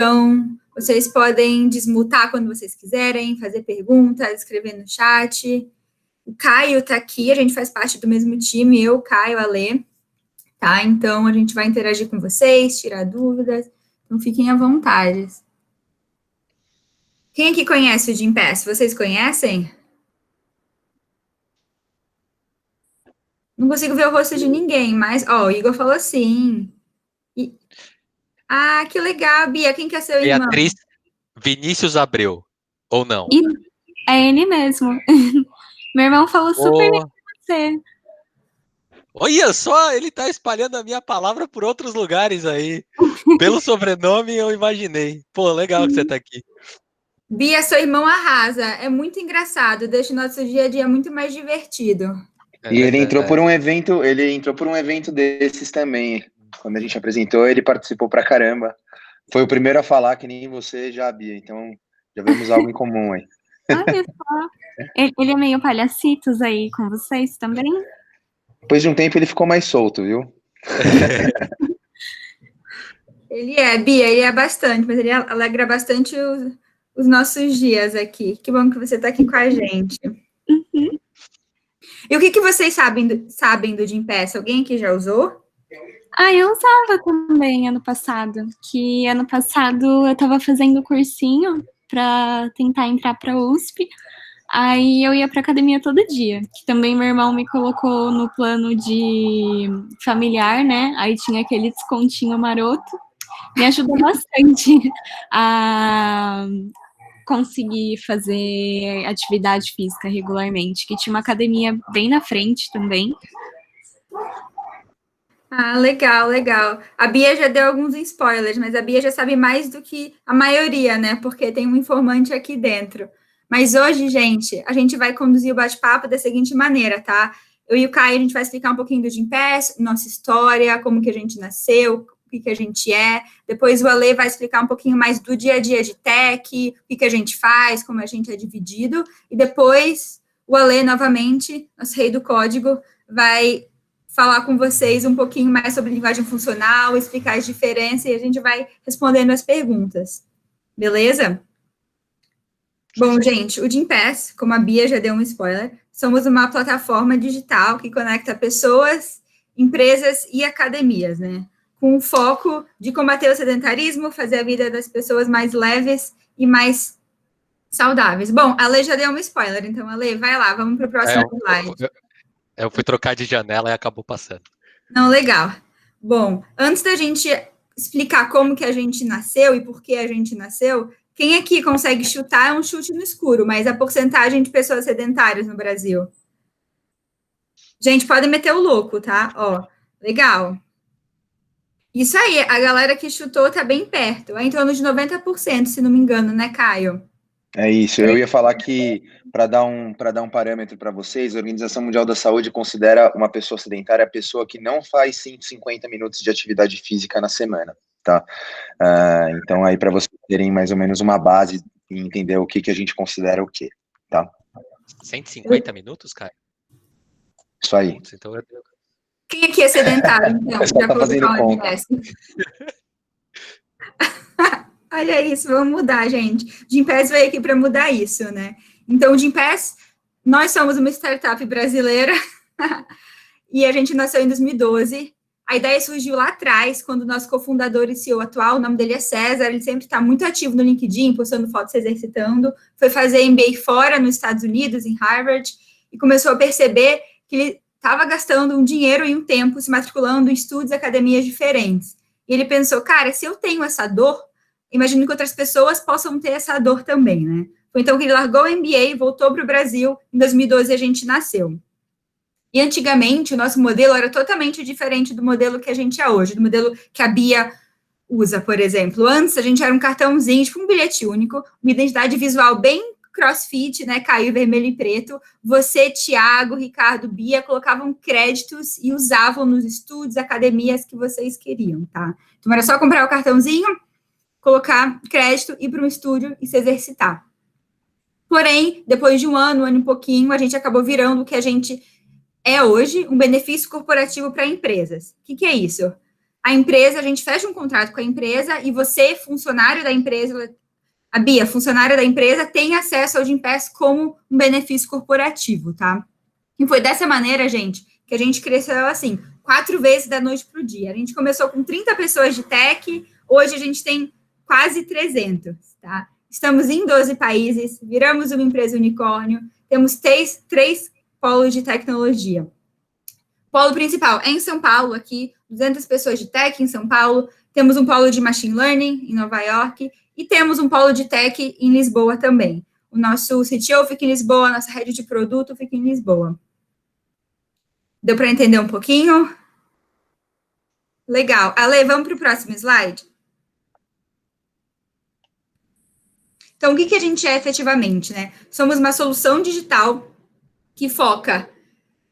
Então, vocês podem desmutar quando vocês quiserem, fazer perguntas, escrever no chat. O Caio está aqui, a gente faz parte do mesmo time, eu, Caio, a Lê, tá? Então, a gente vai interagir com vocês, tirar dúvidas, então fiquem à vontade. Quem aqui conhece o Gympass? Vocês conhecem? Não consigo ver o rosto de ninguém, mas, ó, o Igor falou sim. Ah, que legal, Bia, quem que é seu irmão? Beatriz Vinícius Abreu, ou não? É ele mesmo. Meu irmão falou super bem com você. Olha só, ele tá espalhando a minha palavra por outros lugares aí. Pelo sobrenome eu imaginei. Pô, legal que você tá aqui. Bia, seu irmão arrasa. É muito engraçado, deixa o nosso dia a dia muito mais divertido. E ele entrou por um evento desses também. Quando a gente apresentou, ele participou pra caramba. Foi o primeiro a falar, que nem você já, Bia. Então, já vemos algo em comum aí. Olha só. Ele é meio palhacitos aí com vocês também? Depois de um tempo, ele ficou mais solto, viu? Ele é, Bia, ele é bastante, mas ele alegra bastante os nossos dias aqui. Que bom que você está aqui com a gente. Uhum. E o que vocês sabem do Gympass? Alguém aqui já usou? Eu usava também ano passado. Que ano passado eu estava fazendo cursinho para tentar entrar para a USP. Aí eu ia para academia todo dia. Que também meu irmão me colocou no plano de familiar, né? Aí tinha aquele descontinho maroto. Me ajudou bastante a conseguir fazer atividade física regularmente, que tinha uma academia bem na frente também. Ah, legal, legal. A Bia já deu alguns spoilers, mas a Bia já sabe mais do que a maioria, né? Porque tem um informante aqui dentro. Mas hoje, gente, a gente vai conduzir o bate-papo da seguinte maneira, tá? Eu e o Caio, a gente vai explicar um pouquinho do Gympass, nossa história, como que a gente nasceu, o que a gente é. Depois o Ale vai explicar um pouquinho mais do dia a dia de tech, o que a gente faz, como a gente é dividido. E depois o Ale, novamente, nosso rei do código, vai falar com vocês um pouquinho mais sobre linguagem funcional, explicar as diferenças e a gente vai respondendo as perguntas. Beleza? Bom, gente, o Gympass, como a Bia já deu um spoiler, somos uma plataforma digital que conecta pessoas, empresas e academias, né? Com o foco de combater o sedentarismo, fazer a vida das pessoas mais leves e mais saudáveis. Bom, a Lê já deu um spoiler, então, Ale, vai lá, vamos para o próximo slide. Eu fui trocar de janela e acabou passando. Não, legal. Bom, antes da gente explicar como que a gente nasceu e por que a gente nasceu, quem aqui consegue chutar é um chute no escuro, mas a porcentagem de pessoas sedentárias no Brasil? Gente, pode meter o louco, tá? Ó, legal. Isso aí, a galera que chutou tá bem perto, é em torno de 90%, se não me engano, né, Caio? É isso, eu ia falar que, para dar um parâmetro para vocês, a Organização Mundial da Saúde considera uma pessoa sedentária a pessoa que não faz 150 minutos de atividade física na semana, tá? Então, aí, para vocês terem mais ou menos uma base e entender o que a gente considera o quê, tá? 150 minutos, cara? Isso aí. Putz, então Quem aqui é sedentário, então? Já tá fazendo conta. Olha isso, vamos mudar, gente. O Gympass veio aqui para mudar isso, né? Então, o Gympass, nós somos uma startup brasileira e a gente nasceu em 2012. A ideia surgiu lá atrás, quando o nosso cofundador e CEO atual, o nome dele é César, ele sempre está muito ativo no LinkedIn, postando fotos se exercitando, foi fazer MBA fora, nos Estados Unidos, em Harvard, e começou a perceber que ele estava gastando um dinheiro e um tempo se matriculando em estudos e academias diferentes. E ele pensou, cara, se eu tenho essa dor, imagino que outras pessoas possam ter essa dor também, né? Foi então que ele largou o MBA, voltou para o Brasil, em 2012 a gente nasceu. E antigamente o nosso modelo era totalmente diferente do modelo que a gente é hoje, do modelo que a Bia usa, por exemplo. Antes a gente era um cartãozinho, tipo um bilhete único, uma identidade visual bem crossfit, né, Caio, vermelho e preto. Você, Thiago, Ricardo, Bia, colocavam créditos e usavam nos estudos, academias que vocês queriam, tá? Então era só comprar o cartãozinho, colocar crédito, ir para um estúdio e se exercitar. Porém, depois de um ano e pouquinho, a gente acabou virando o que a gente é hoje, um benefício corporativo para empresas. O que é isso? a empresa, a gente fecha um contrato com a empresa e você, funcionário da empresa, a Bia, funcionária da empresa, tem acesso ao Gympass como um benefício corporativo, tá? E foi dessa maneira, gente, que a gente cresceu assim, 4 vezes da noite para o dia. A gente começou com 30 pessoas de tech, hoje a gente tem quase 300, tá? Estamos em 12 países, viramos uma empresa unicórnio, temos três polos de tecnologia. Polo principal é em São Paulo, aqui, 200 pessoas de tech em São Paulo, temos um polo de machine learning em Nova York, e temos um polo de tech em Lisboa também. O nosso CTO fica em Lisboa, a nossa rede de produto fica em Lisboa. Deu para entender um pouquinho? Legal. Ale, vamos para o próximo slide? Então, o que a gente é efetivamente, né? Somos uma solução digital que foca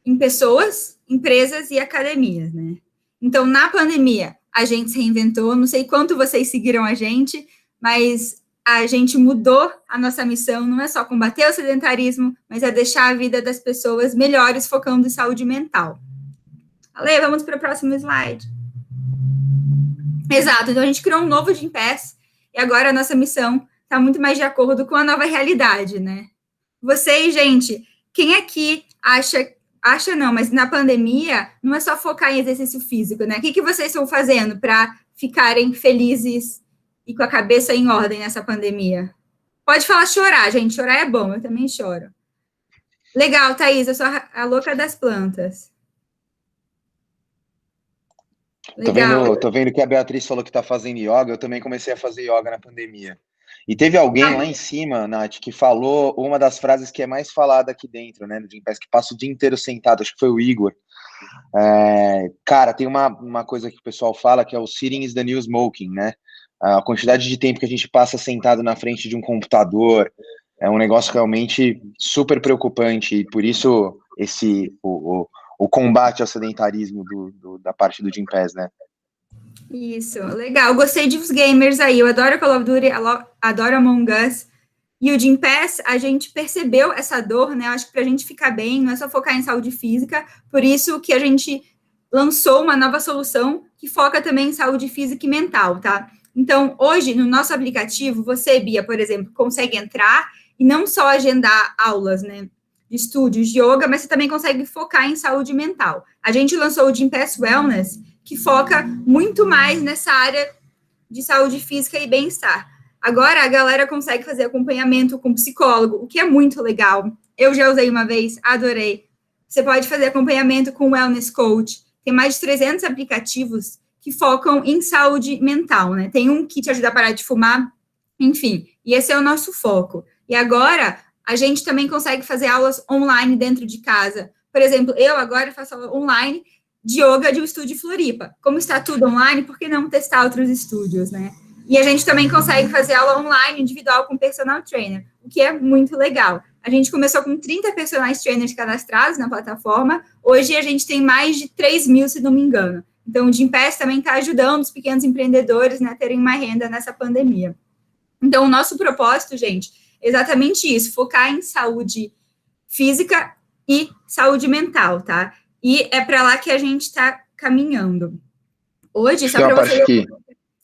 em pessoas, empresas e academias, né? Então, na pandemia, a gente se reinventou, não sei quanto vocês seguiram a gente, mas a gente mudou a nossa missão, não é só combater o sedentarismo, mas é deixar a vida das pessoas melhores, focando em saúde mental. Ale, vamos para o próximo slide. Exato, então a gente criou um novo Gympass, e agora a nossa missão está muito mais de acordo com a nova realidade, né? Vocês, gente, quem aqui acha não, mas na pandemia não é só focar em exercício físico, né? O que vocês estão fazendo para ficarem felizes e com a cabeça em ordem nessa pandemia? Pode falar chorar, gente, chorar é bom, eu também choro. Legal, Thaís, eu sou a louca das plantas. Tô vendo que a Beatriz falou que tá fazendo yoga, eu também comecei a fazer yoga na pandemia. E teve alguém lá em cima, Nath, que falou uma das frases que é mais falada aqui dentro, né, do Gympass, que passa o dia inteiro sentado, acho que foi o Igor. Cara, tem uma coisa que o pessoal fala que é o sitting is the new smoking, né? A quantidade de tempo que a gente passa sentado na frente de um computador é um negócio realmente super preocupante, e por isso o combate ao sedentarismo da parte do Gympass, né? Isso, legal. Gostei dos gamers aí. Eu adoro Call of Duty, adoro Among Us. E o Gympass, a gente percebeu essa dor, né? Acho que para a gente ficar bem, não é só focar em saúde física, por isso que a gente lançou uma nova solução que foca também em saúde física e mental, tá? Então, hoje, no nosso aplicativo, você, Bia, por exemplo, consegue entrar e não só agendar aulas, né? De estúdios de yoga, mas você também consegue focar em saúde mental. A gente lançou o Gympass Wellness, que foca muito mais nessa área de saúde física e bem-estar. Agora, a galera consegue fazer acompanhamento com psicólogo, o que é muito legal. Eu já usei uma vez, adorei. Você pode fazer acompanhamento com wellness coach. Tem mais de 300 aplicativos que focam em saúde mental, né? Tem um que te ajuda a parar de fumar, enfim. E esse é o nosso foco. E agora, a gente também consegue fazer aulas online dentro de casa. Por exemplo, eu agora faço aula online de yoga de um estúdio em Floripa. Como está tudo online, por que não testar outros estúdios, né? E a gente também consegue fazer aula online individual com personal trainer, o que é muito legal. A gente começou com 30 personal trainers cadastrados na plataforma, hoje a gente tem mais de 3 mil, se não me engano. Então, o Gympass também está ajudando os pequenos empreendedores, né, a terem uma renda nessa pandemia. Então, o nosso propósito, gente, é exatamente isso, focar em saúde física e saúde mental, tá? E é para lá que a gente está caminhando. Hoje, só para você...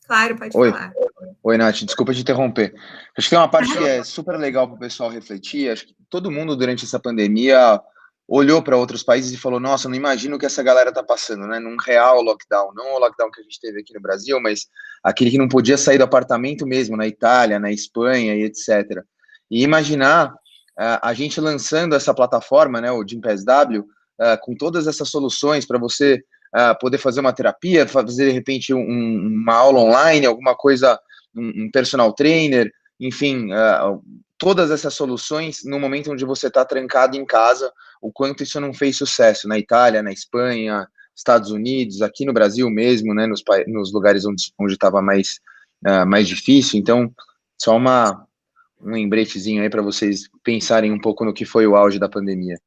Claro, pode falar. Oi, Nath, desculpa te interromper. Acho que tem uma parte que é super legal para o pessoal refletir. Acho que todo mundo, durante essa pandemia, olhou para outros países e falou, nossa, não imagino o que essa galera está passando, né? Num real lockdown, não o lockdown que a gente teve aqui no Brasil, mas aquele que não podia sair do apartamento mesmo, na Itália, na Espanha e etc. E imaginar a gente lançando essa plataforma, né, o Gympass W, com todas essas soluções para você poder fazer uma terapia, fazer, de repente, uma aula online, alguma coisa, um personal trainer, enfim, todas essas soluções no momento onde você está trancado em casa, o quanto isso não fez sucesso na Itália, na Espanha, Estados Unidos, aqui no Brasil mesmo, né, nos lugares onde estava mais difícil. Então, só um lembretezinho aí para vocês pensarem um pouco no que foi o auge da pandemia.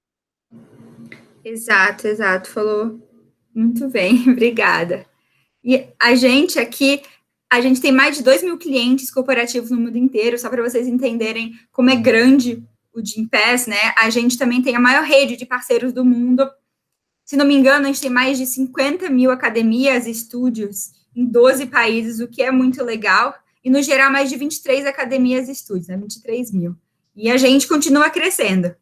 Exato, falou muito bem, obrigada. E a gente aqui, a gente tem mais de 2 mil clientes corporativos no mundo inteiro, só para vocês entenderem como é grande o Gympass, né? A gente também tem a maior rede de parceiros do mundo, Se não me engano, a gente tem mais de 50 mil academias e estúdios em 12 países, o que é muito legal. E, no geral, mais de 23 academias e estúdios, né? 23 mil. E a gente continua crescendo.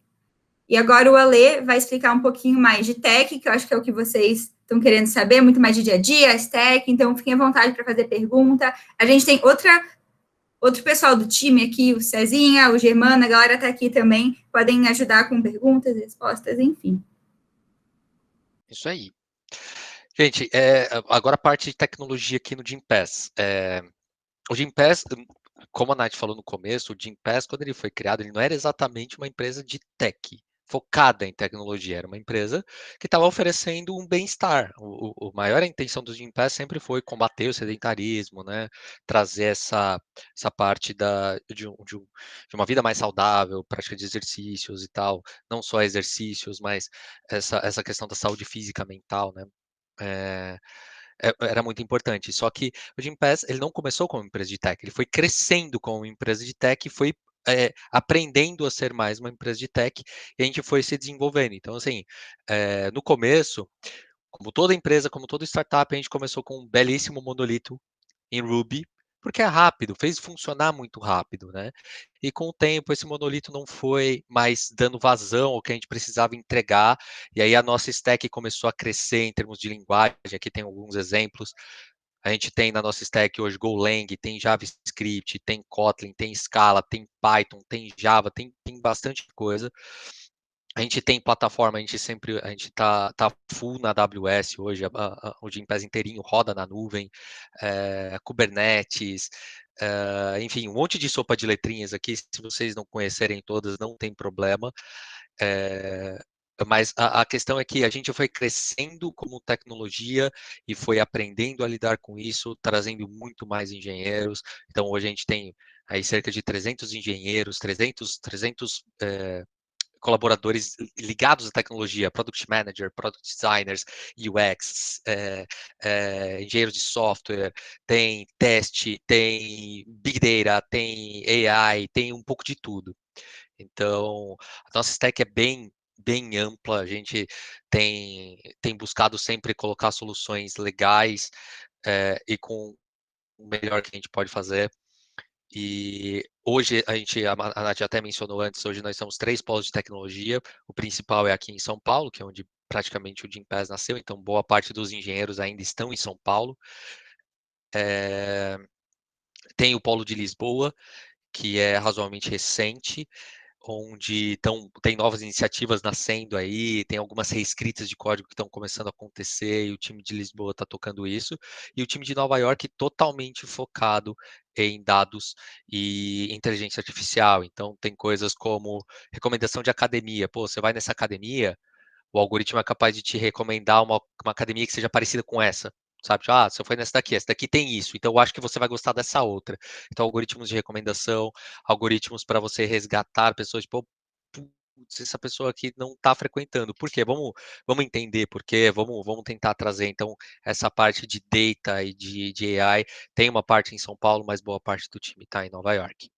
E agora o Ale vai explicar um pouquinho mais de tech, que eu acho que é o que vocês estão querendo saber, muito mais de dia a dia, as tech, então fiquem à vontade para fazer pergunta. A gente tem outro pessoal do time aqui, o Cezinha, o Germano, a galera está aqui também, podem ajudar com perguntas, respostas, enfim. Isso aí. Gente, agora a parte de tecnologia aqui no Gympass. O Gympass, como a Nath falou no começo, o Gympass, quando ele foi criado, ele não era exatamente uma empresa de tech, focada em tecnologia, era uma empresa que estava oferecendo um bem-estar. A maior intenção do Gympass sempre foi combater o sedentarismo, né? Trazer essa parte de uma vida mais saudável, prática de exercícios e tal, não só exercícios, mas essa questão da saúde física, mental, né? Era muito importante. Só que o Gympass, ele não começou como empresa de tech, ele foi crescendo como empresa de tech e foi aprendendo a ser mais uma empresa de tech e a gente foi se desenvolvendo. Então, assim, no começo, como toda empresa, como toda startup, a gente começou com um belíssimo monolito em Ruby, porque é rápido, fez funcionar muito rápido, né? E com o tempo, esse monolito não foi mais dando vazão ao que a gente precisava entregar, e aí a nossa stack começou a crescer em termos de linguagem. Aqui tem alguns exemplos. A gente tem na nossa stack hoje Golang, tem JavaScript, tem Kotlin, tem Scala, tem Python, tem Java, tem bastante coisa. A gente tem plataforma, a gente tá full na AWS hoje, o Gympass inteirinho roda na nuvem, Kubernetes, enfim, um monte de sopa de letrinhas aqui. Se vocês não conhecerem todas, não tem problema. Mas a questão é que a gente foi crescendo como tecnologia e foi aprendendo a lidar com isso, trazendo muito mais engenheiros. Então, hoje a gente tem aí cerca de 300 engenheiros, 300 colaboradores ligados à tecnologia, product manager, product designers, UX, engenheiros de software, tem teste, tem big data, tem AI, tem um pouco de tudo. Então, a nossa stack é bem ampla, a gente tem buscado sempre colocar soluções legais e com o melhor que a gente pode fazer. E hoje a Nath até mencionou antes, hoje nós temos 3 polos de tecnologia. O principal é aqui em São Paulo, que é onde praticamente o Gympass nasceu, então boa parte dos engenheiros ainda estão em São Paulo. Tem o polo de Lisboa, que é razoavelmente recente, onde tem novas iniciativas nascendo aí, tem algumas reescritas de código que estão começando a acontecer, e o time de Lisboa está tocando isso, e o time de Nova York totalmente focado em dados e inteligência artificial. Então, tem coisas como recomendação de academia. Pô, você vai nessa academia, o algoritmo é capaz de te recomendar uma academia que seja parecida com essa. Sabe, tipo, você foi nessa daqui, essa daqui tem isso, então eu acho que você vai gostar dessa outra. Então, algoritmos de recomendação, algoritmos para você resgatar pessoas, tipo, putz, essa pessoa aqui não está frequentando. Por quê? Vamos entender por quê, vamos tentar trazer, então, essa parte de data e de AI. Tem uma parte em São Paulo, mas boa parte do time está em Nova York.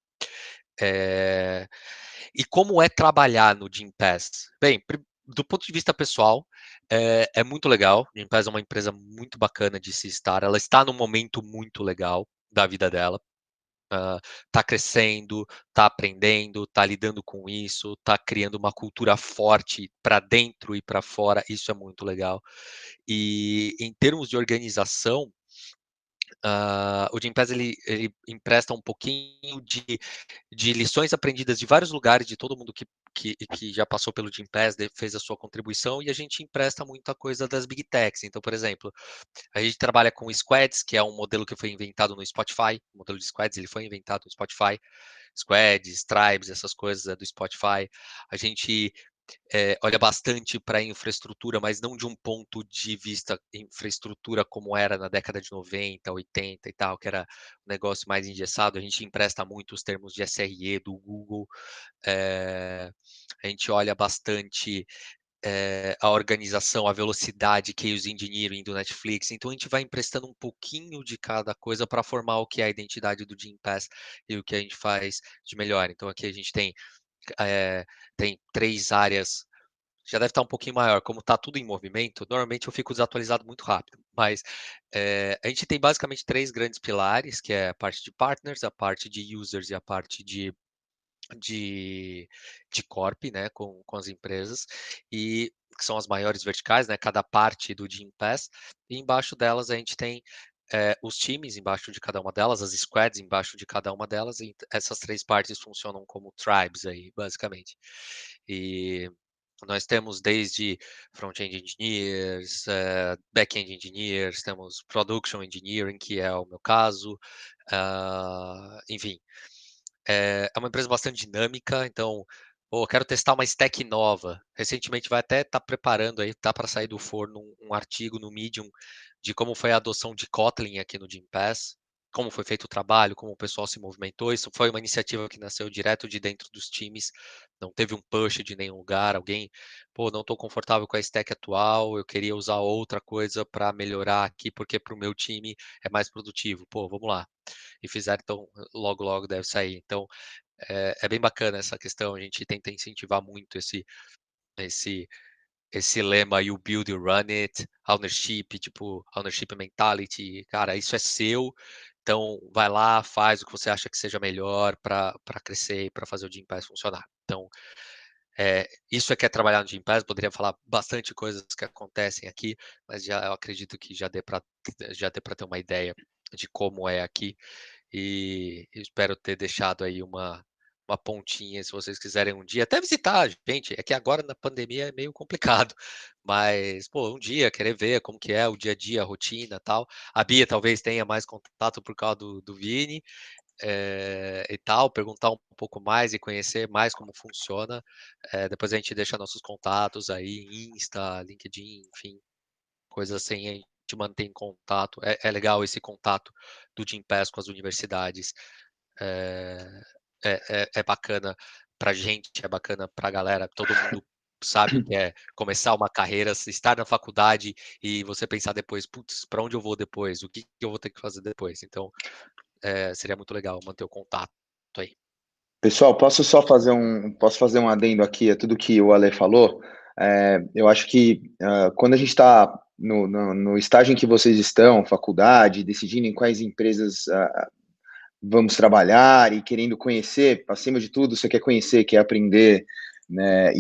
E como é trabalhar no Gympass? Bem, do ponto de vista pessoal, é muito legal. A Gympass é uma empresa muito bacana de se estar. Ela está num momento muito legal da vida dela. Está crescendo, está aprendendo, está lidando com isso, está criando uma cultura forte para dentro e para fora. Isso é muito legal. E em termos de organização, o Gympass ele empresta um pouquinho de lições aprendidas de vários lugares, de todo mundo que já passou pelo Gympass, fez a sua contribuição, e a gente empresta muita coisa das Big Techs. Então, por exemplo, a gente trabalha com Squads, que é um modelo que foi inventado no Spotify. O modelo de Squads ele foi inventado no Spotify. Squads, Tribes, essas coisas do Spotify. A gente olha bastante para a infraestrutura, mas não de um ponto de vista infraestrutura como era na década de 90, 80 e tal, que era um negócio mais engessado. A gente empresta muito os termos de SRE do Google. A gente olha bastante a organização, a velocidade, Chaos Engineering do Netflix. Então a gente vai emprestando um pouquinho de cada coisa para formar o que é a identidade do Gympass e o que a gente faz de melhor. Então aqui a gente tem 3 áreas já deve estar um pouquinho maior. Como está tudo em movimento, normalmente eu fico desatualizado muito rápido. Mas a gente tem basicamente 3 grandes pilares, que é a parte de partners, a parte de users e a parte de corp, né, com as empresas, e que são as maiores verticais, né, cada parte do Gympass, e embaixo delas a gente tem os times embaixo de cada uma delas, as squads embaixo de cada uma delas, e essas 3 partes funcionam como tribes aí, basicamente. E nós temos desde front-end engineers, back-end engineers, temos production engineering, que é o meu caso, enfim, é uma empresa bastante dinâmica, então, pô, quero testar uma stack nova. Recentemente vai até estar preparando aí, tá para sair do forno um artigo no Medium de como foi a adoção de Kotlin aqui no Gympass, como foi feito o trabalho, como o pessoal se movimentou. Isso foi uma iniciativa que nasceu direto de dentro dos times, não teve um push de nenhum lugar, alguém, pô, não estou confortável com a stack atual, eu queria usar outra coisa para melhorar aqui, porque para o meu time é mais produtivo. Pô, vamos lá. E fizeram, então logo logo deve sair. Então é bem bacana essa questão, a gente tenta incentivar muito esse esse lema you build, you run it, ownership, tipo, ownership mentality, cara, isso é seu, então vai lá, faz o que você acha que seja melhor para crescer e para fazer o Gympass funcionar. Então, isso é que é trabalhar no Gympass, poderia falar bastante coisas que acontecem aqui, mas já eu acredito que já dê para ter uma ideia de como é aqui e espero ter deixado aí uma pontinha, se vocês quiserem um dia até visitar, gente. É que agora na pandemia é meio complicado, mas, pô, um dia querer ver como que é o dia a dia, a rotina, tal. A Bia talvez tenha mais contato por causa do Vini, e tal, perguntar um pouco mais e conhecer mais como funciona. Depois a gente deixa nossos contatos aí, Insta, LinkedIn, enfim, coisas assim, a gente mantém contato. É legal esse contato do Gympass com as universidades. É, é bacana pra gente, é bacana pra galera. Todo mundo sabe o que é começar uma carreira, estar na faculdade e você pensar depois, putz, para onde eu vou depois? O que eu vou ter que fazer depois? Então, seria muito legal manter o contato aí. Pessoal, posso fazer um adendo aqui a tudo que o Ale falou? Eu acho que quando a gente está no estágio em que vocês estão, faculdade, decidindo em quais empresas vamos trabalhar e querendo conhecer, acima de tudo, você quer conhecer, quer aprender, né?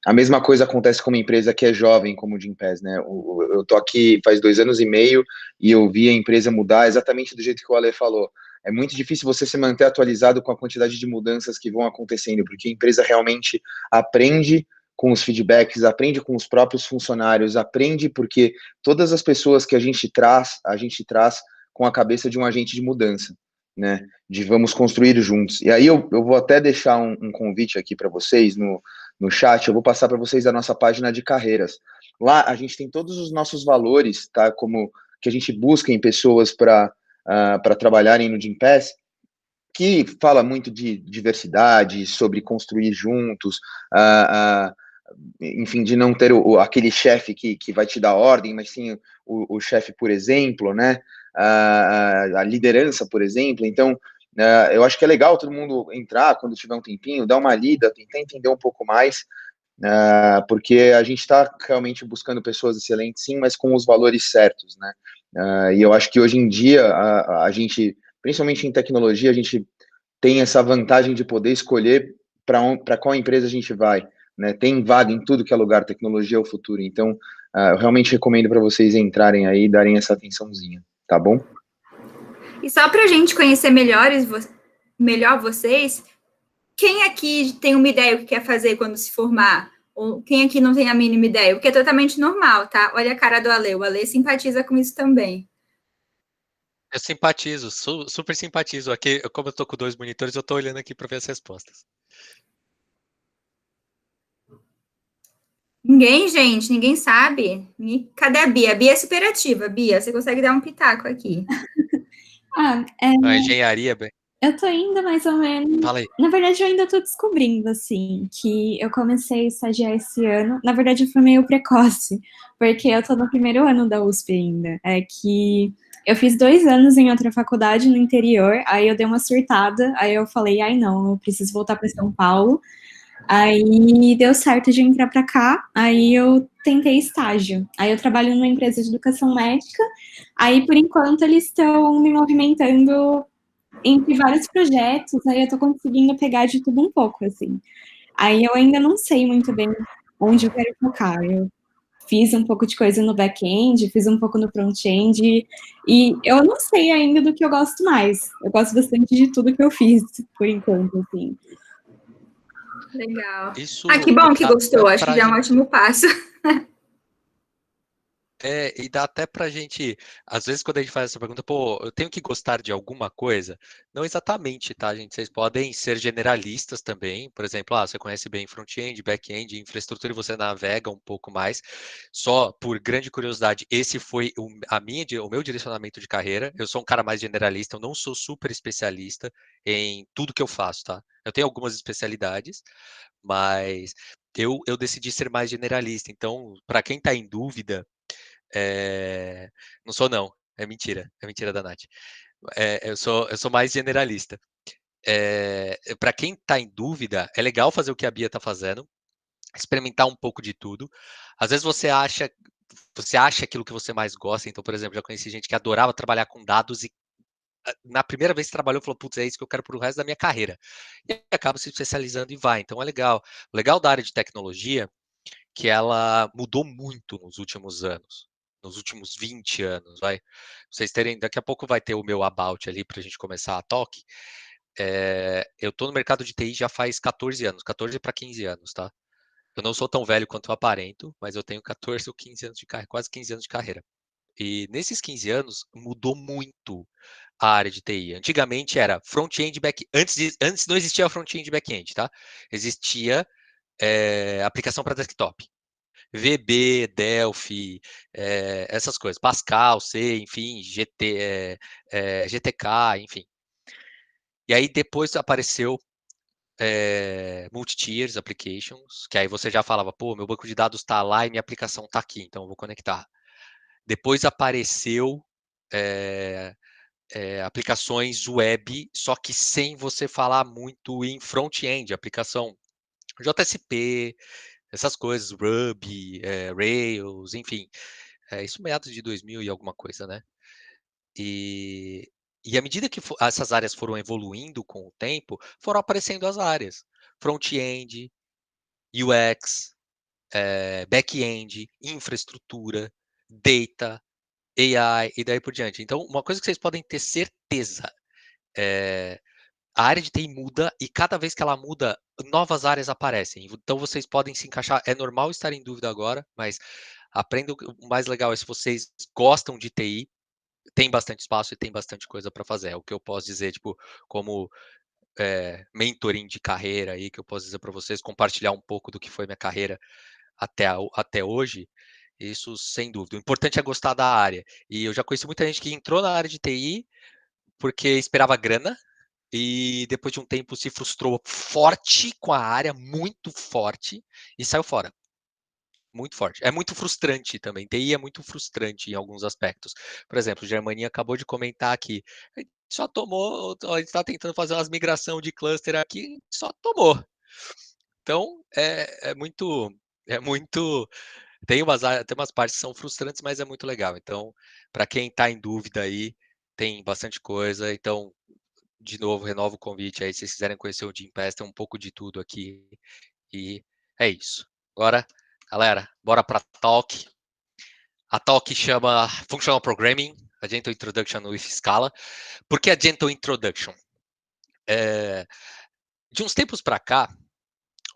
A mesma coisa acontece com uma empresa que é jovem, como o Gympass, né? Eu tô aqui faz 2 anos e meio e eu vi a empresa mudar exatamente do jeito que o Ale falou. É muito difícil você se manter atualizado com a quantidade de mudanças que vão acontecendo, porque a empresa realmente aprende com os feedbacks, aprende com os próprios funcionários, aprende porque todas as pessoas que a gente traz com a cabeça de um agente de mudança, né? De vamos construir juntos. E aí eu vou até deixar um convite aqui para vocês no chat, eu vou passar para vocês a nossa página de carreiras. Lá a gente tem todos os nossos valores, tá? Como que a gente busca em pessoas para trabalharem no Gympass, que fala muito de diversidade, sobre construir juntos, enfim, de não ter aquele chefe que vai te dar ordem, mas sim o chefe, por exemplo, né? A liderança, por exemplo. Então, eu acho que é legal todo mundo entrar quando tiver um tempinho, dar uma lida, tentar entender um pouco mais, porque a gente está realmente buscando pessoas excelentes, sim, mas com os valores certos, né? E eu acho que hoje em dia a gente, principalmente em tecnologia, a gente tem essa vantagem de poder escolher para qual empresa a gente vai, né? Tem vaga em tudo que é lugar, tecnologia é o futuro. Então, eu realmente recomendo para vocês entrarem aí e darem essa atençãozinha, tá bom? E só para a gente conhecer melhor vocês, quem aqui tem uma ideia do que quer fazer quando se formar? Ou quem aqui não tem a mínima ideia? O que é totalmente normal, tá? Olha a cara do Ale, o Ale simpatiza com isso também. Eu simpatizo, super simpatizo. Aqui, como eu tô com 2 monitores, eu tô olhando aqui para ver as respostas. Ninguém, gente, ninguém sabe. Cadê a Bia? A Bia é super ativa. Bia, você consegue dar um pitaco aqui? A engenharia, bem. Eu tô ainda mais ou menos. Fala aí. Na verdade, eu ainda tô descobrindo, assim, que eu comecei a estagiar esse ano. Na verdade, foi meio precoce, porque eu tô no primeiro ano da USP ainda. É que eu fiz 2 anos em outra faculdade no interior, aí eu dei uma surtada, aí eu falei, ai não, eu preciso voltar para São Paulo. Aí deu certo de entrar para cá, aí eu tentei estágio. Aí eu trabalho numa empresa de educação médica, aí por enquanto eles estão me movimentando entre vários projetos, aí eu tô conseguindo pegar de tudo um pouco, assim. Aí eu ainda não sei muito bem onde eu quero focar. Eu fiz um pouco de coisa no back-end, fiz um pouco no front-end, e eu não sei ainda do que eu gosto mais. Eu gosto bastante de tudo que eu fiz, por enquanto, assim. Legal. Isso Ah, que bom que dá até gostou. Acho que pra já é um gente. ótimo passo. E dá até pra gente, às vezes quando a gente faz essa pergunta, pô, eu tenho que gostar de alguma coisa? Não exatamente, tá, gente? Vocês podem ser generalistas também, por exemplo, você conhece bem front-end, back-end, infraestrutura e você navega um pouco mais. Só por grande curiosidade, esse foi o meu direcionamento de carreira. Eu sou um cara mais generalista, eu não sou super especialista em tudo que eu faço, tá? Eu tenho algumas especialidades, mas eu decidi ser mais generalista. Então, para quem está em dúvida, não sou não, é mentira da Nath. Eu sou mais generalista. Para quem está em dúvida, é legal fazer o que a Bia está fazendo, experimentar um pouco de tudo. Às vezes você acha aquilo que você mais gosta. Então, por exemplo, já conheci gente que adorava trabalhar com dados e na primeira vez que trabalhou, falou, putz, é isso que eu quero para o resto da minha carreira. E acaba se especializando e vai. Então é legal. O legal da área de tecnologia que ela mudou muito nos últimos anos, nos últimos 20 anos, vai. Vocês terem, daqui a pouco vai ter o meu about ali para a gente começar a talk. Eu estou no mercado de TI já faz 14 anos, 14 para 15 anos, tá? Eu não sou tão velho quanto eu aparento, mas eu tenho 14 ou 15 anos de carreira, quase 15 anos de carreira. E nesses 15 anos mudou muito a área de TI. Antigamente era front-end e back. Antes não existia front-end e back-end, tá? Existia aplicação para desktop. VB, Delphi, essas coisas, Pascal, C, enfim, GTK, enfim. E aí depois apareceu multi-tiers applications, que aí você já falava, pô, meu banco de dados está lá e minha aplicação está aqui, então eu vou conectar. Depois apareceu aplicações web, só que sem você falar muito em front-end, aplicação JSP, essas coisas, Ruby, Rails, enfim. Isso meados de 2000 e alguma coisa, né? E à medida que essas áreas foram evoluindo com o tempo, foram aparecendo as áreas. Front-end, UX, back-end, infraestrutura, data, AI e daí por diante. Então, uma coisa que vocês podem ter certeza, a área de TI muda e cada vez que ela muda, novas áreas aparecem. Então, vocês podem se encaixar. É normal estar em dúvida agora, mas aprendam. O mais legal é se vocês gostam de TI, tem bastante espaço e tem bastante coisa para fazer. É o que eu posso dizer, tipo, como mentoring de carreira aí, que eu posso dizer para vocês, compartilhar um pouco do que foi minha carreira até hoje. Isso sem dúvida. O importante é gostar da área. E eu já conheci muita gente que entrou na área de TI porque esperava grana e depois de um tempo se frustrou forte com a área, muito forte, e saiu fora. Muito forte. É muito frustrante também. TI é muito frustrante em alguns aspectos. Por exemplo, o Germania acabou de comentar aqui. A gente só tomou, a gente está tentando fazer umas migração de cluster aqui, só tomou. Então, é muito. Tem umas partes que são frustrantes, mas é muito legal. Então, para quem está em dúvida aí, tem bastante coisa. Então, de novo, renovo o convite aí. Se vocês quiserem conhecer o Gympass, tem um pouco de tudo aqui. E é isso. Agora, galera, bora para talk. A talk chama Functional Programming, a Gentle Introduction with Scala. Por que a Gentle Introduction? De uns tempos para cá,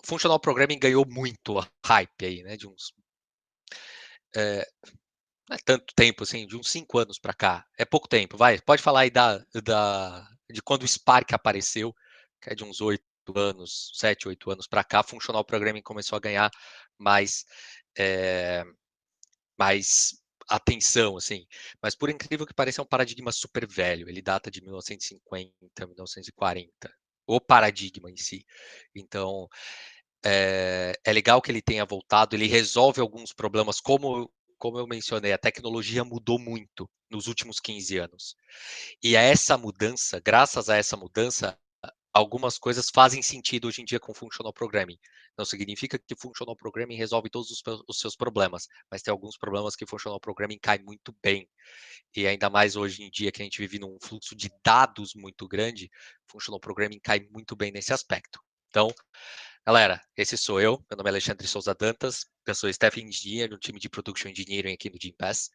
o Functional Programming ganhou muito hype aí, né? Não é tanto tempo assim, de uns 5 anos para cá. É pouco tempo, vai. Pode falar aí de quando o Spark apareceu, que é de uns 8 anos, 7, 8 anos para cá, Functional Programming começou a ganhar mais, mais atenção, assim. Mas por incrível que pareça, é um paradigma super velho. Ele data de 1950, 1940. O paradigma em si. Então, é legal que ele tenha voltado. Ele resolve alguns problemas, como eu mencionei, a tecnologia mudou muito nos últimos 15 anos. E essa mudança, graças a essa mudança, algumas coisas fazem sentido hoje em dia com Functional Programming. Não significa que Functional Programming resolve todos os seus problemas, mas tem alguns problemas que Functional Programming cai muito bem. E ainda mais hoje em dia que a gente vive num fluxo de dados muito grande, Functional Programming cai muito bem nesse aspecto. Então, galera, esse sou eu. Meu nome é Alexandre Souza Dantas. Eu sou Staff Engineer no time de Production Engineering aqui no Gympass.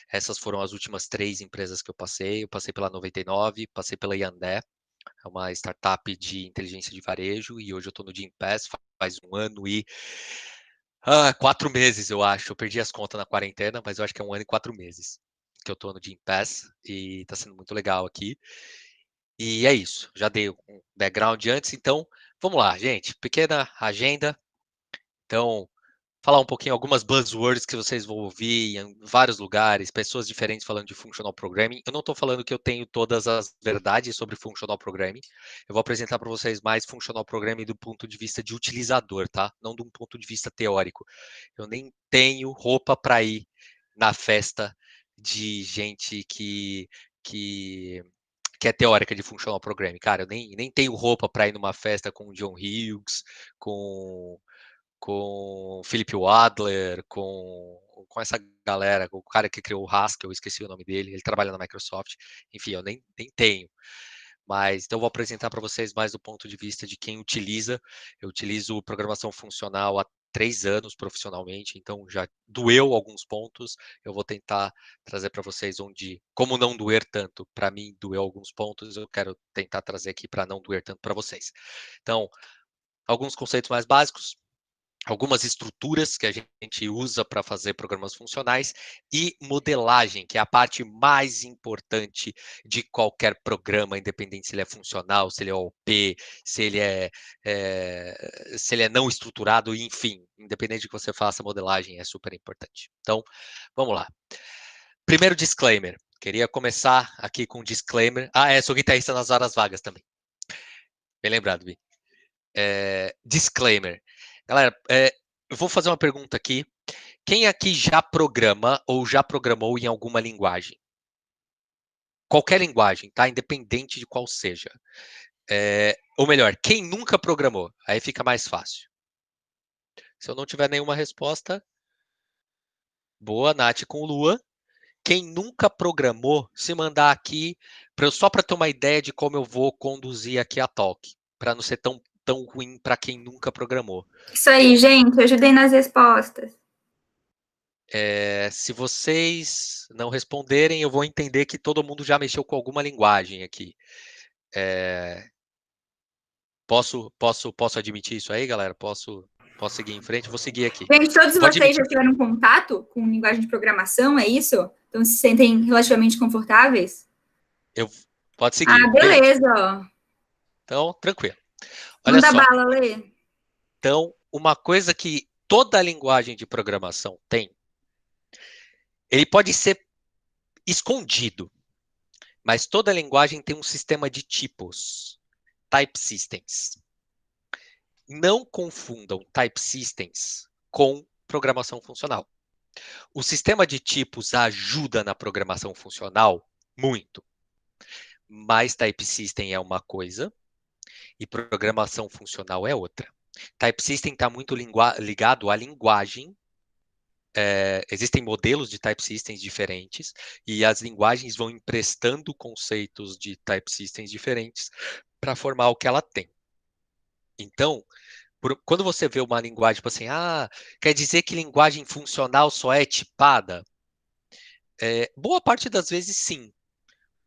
Essas foram as últimas 3 empresas que eu passei. Eu passei pela 99, passei pela Yandé, é uma startup de inteligência de varejo, e hoje eu estou no Gympass faz 1 ano e 4 meses, eu acho. Eu perdi as contas na quarentena, mas eu acho que é 1 ano e 4 meses que eu estou no Gympass e está sendo muito legal aqui. E é isso, já dei um background antes, então vamos lá, gente. Pequena agenda. Então, falar um pouquinho algumas buzzwords que vocês vão ouvir em vários lugares, pessoas diferentes falando de Functional Programming. Eu não estou falando que eu tenho todas as verdades sobre Functional Programming. Eu vou apresentar para vocês mais Functional Programming do ponto de vista de utilizador, tá? Não do ponto de vista teórico. Eu nem tenho roupa para ir na festa de gente que é teórica de Functional Programming. Cara, eu nem tenho roupa para ir numa festa com o John Hughes, com Philip Wadler, com essa galera, com o cara que criou o Haskell, eu esqueci o nome dele, ele trabalha na Microsoft, enfim, eu nem tenho. Mas então eu vou apresentar para vocês mais do ponto de vista de quem utiliza. Eu utilizo programação funcional há 3 anos profissionalmente, então já doeu alguns pontos. Eu vou tentar trazer para vocês como não doer tanto. Para mim, doeu alguns pontos, eu quero tentar trazer aqui para não doer tanto para vocês. Então, alguns conceitos mais básicos, algumas estruturas que a gente usa para fazer programas funcionais e modelagem, que é a parte mais importante de qualquer programa, independente se ele é funcional, se ele é OP, se ele é não estruturado, enfim, independente de que você faça, modelagem é super importante. Então, vamos lá. Primeiro disclaimer. Queria começar aqui com um disclaimer. Sou guitarrista nas horas vagas também. Bem lembrado, Bi. Disclaimer. Galera, eu vou fazer uma pergunta aqui. Quem aqui já programa ou já programou em alguma linguagem? Qualquer linguagem, tá? Independente de qual seja. Ou melhor, quem nunca programou? Aí fica mais fácil. Se eu não tiver nenhuma resposta, boa, Nath com Lua. Quem nunca programou, se mandar aqui, só para ter uma ideia de como eu vou conduzir aqui a talk, para não ser tão ruim para quem nunca programou. Isso aí, gente, ajudei nas respostas. Se vocês não responderem, eu vou entender que todo mundo já mexeu com alguma linguagem aqui. Posso admitir isso aí, galera? Posso seguir em frente? Vou seguir aqui. Gente, todos vocês já tiveram contato com linguagem de programação, é isso? Então se sentem relativamente confortáveis? Pode seguir. Beleza. Então, tranquilo. Olha Manda só. bala, Lê. Então, uma coisa que toda linguagem de programação tem, ele pode ser escondido, mas toda linguagem tem um sistema de tipos, type systems. Não confundam type systems com programação funcional. O sistema de tipos ajuda na programação funcional muito, mas type system é uma coisa e programação funcional é outra. Type system está muito ligado à linguagem. Existem modelos de type systems diferentes e as linguagens vão emprestando conceitos de type systems diferentes para formar o que ela tem. Então, quando você vê uma linguagem tipo assim, quer dizer que linguagem funcional só é tipada? Boa parte das vezes sim,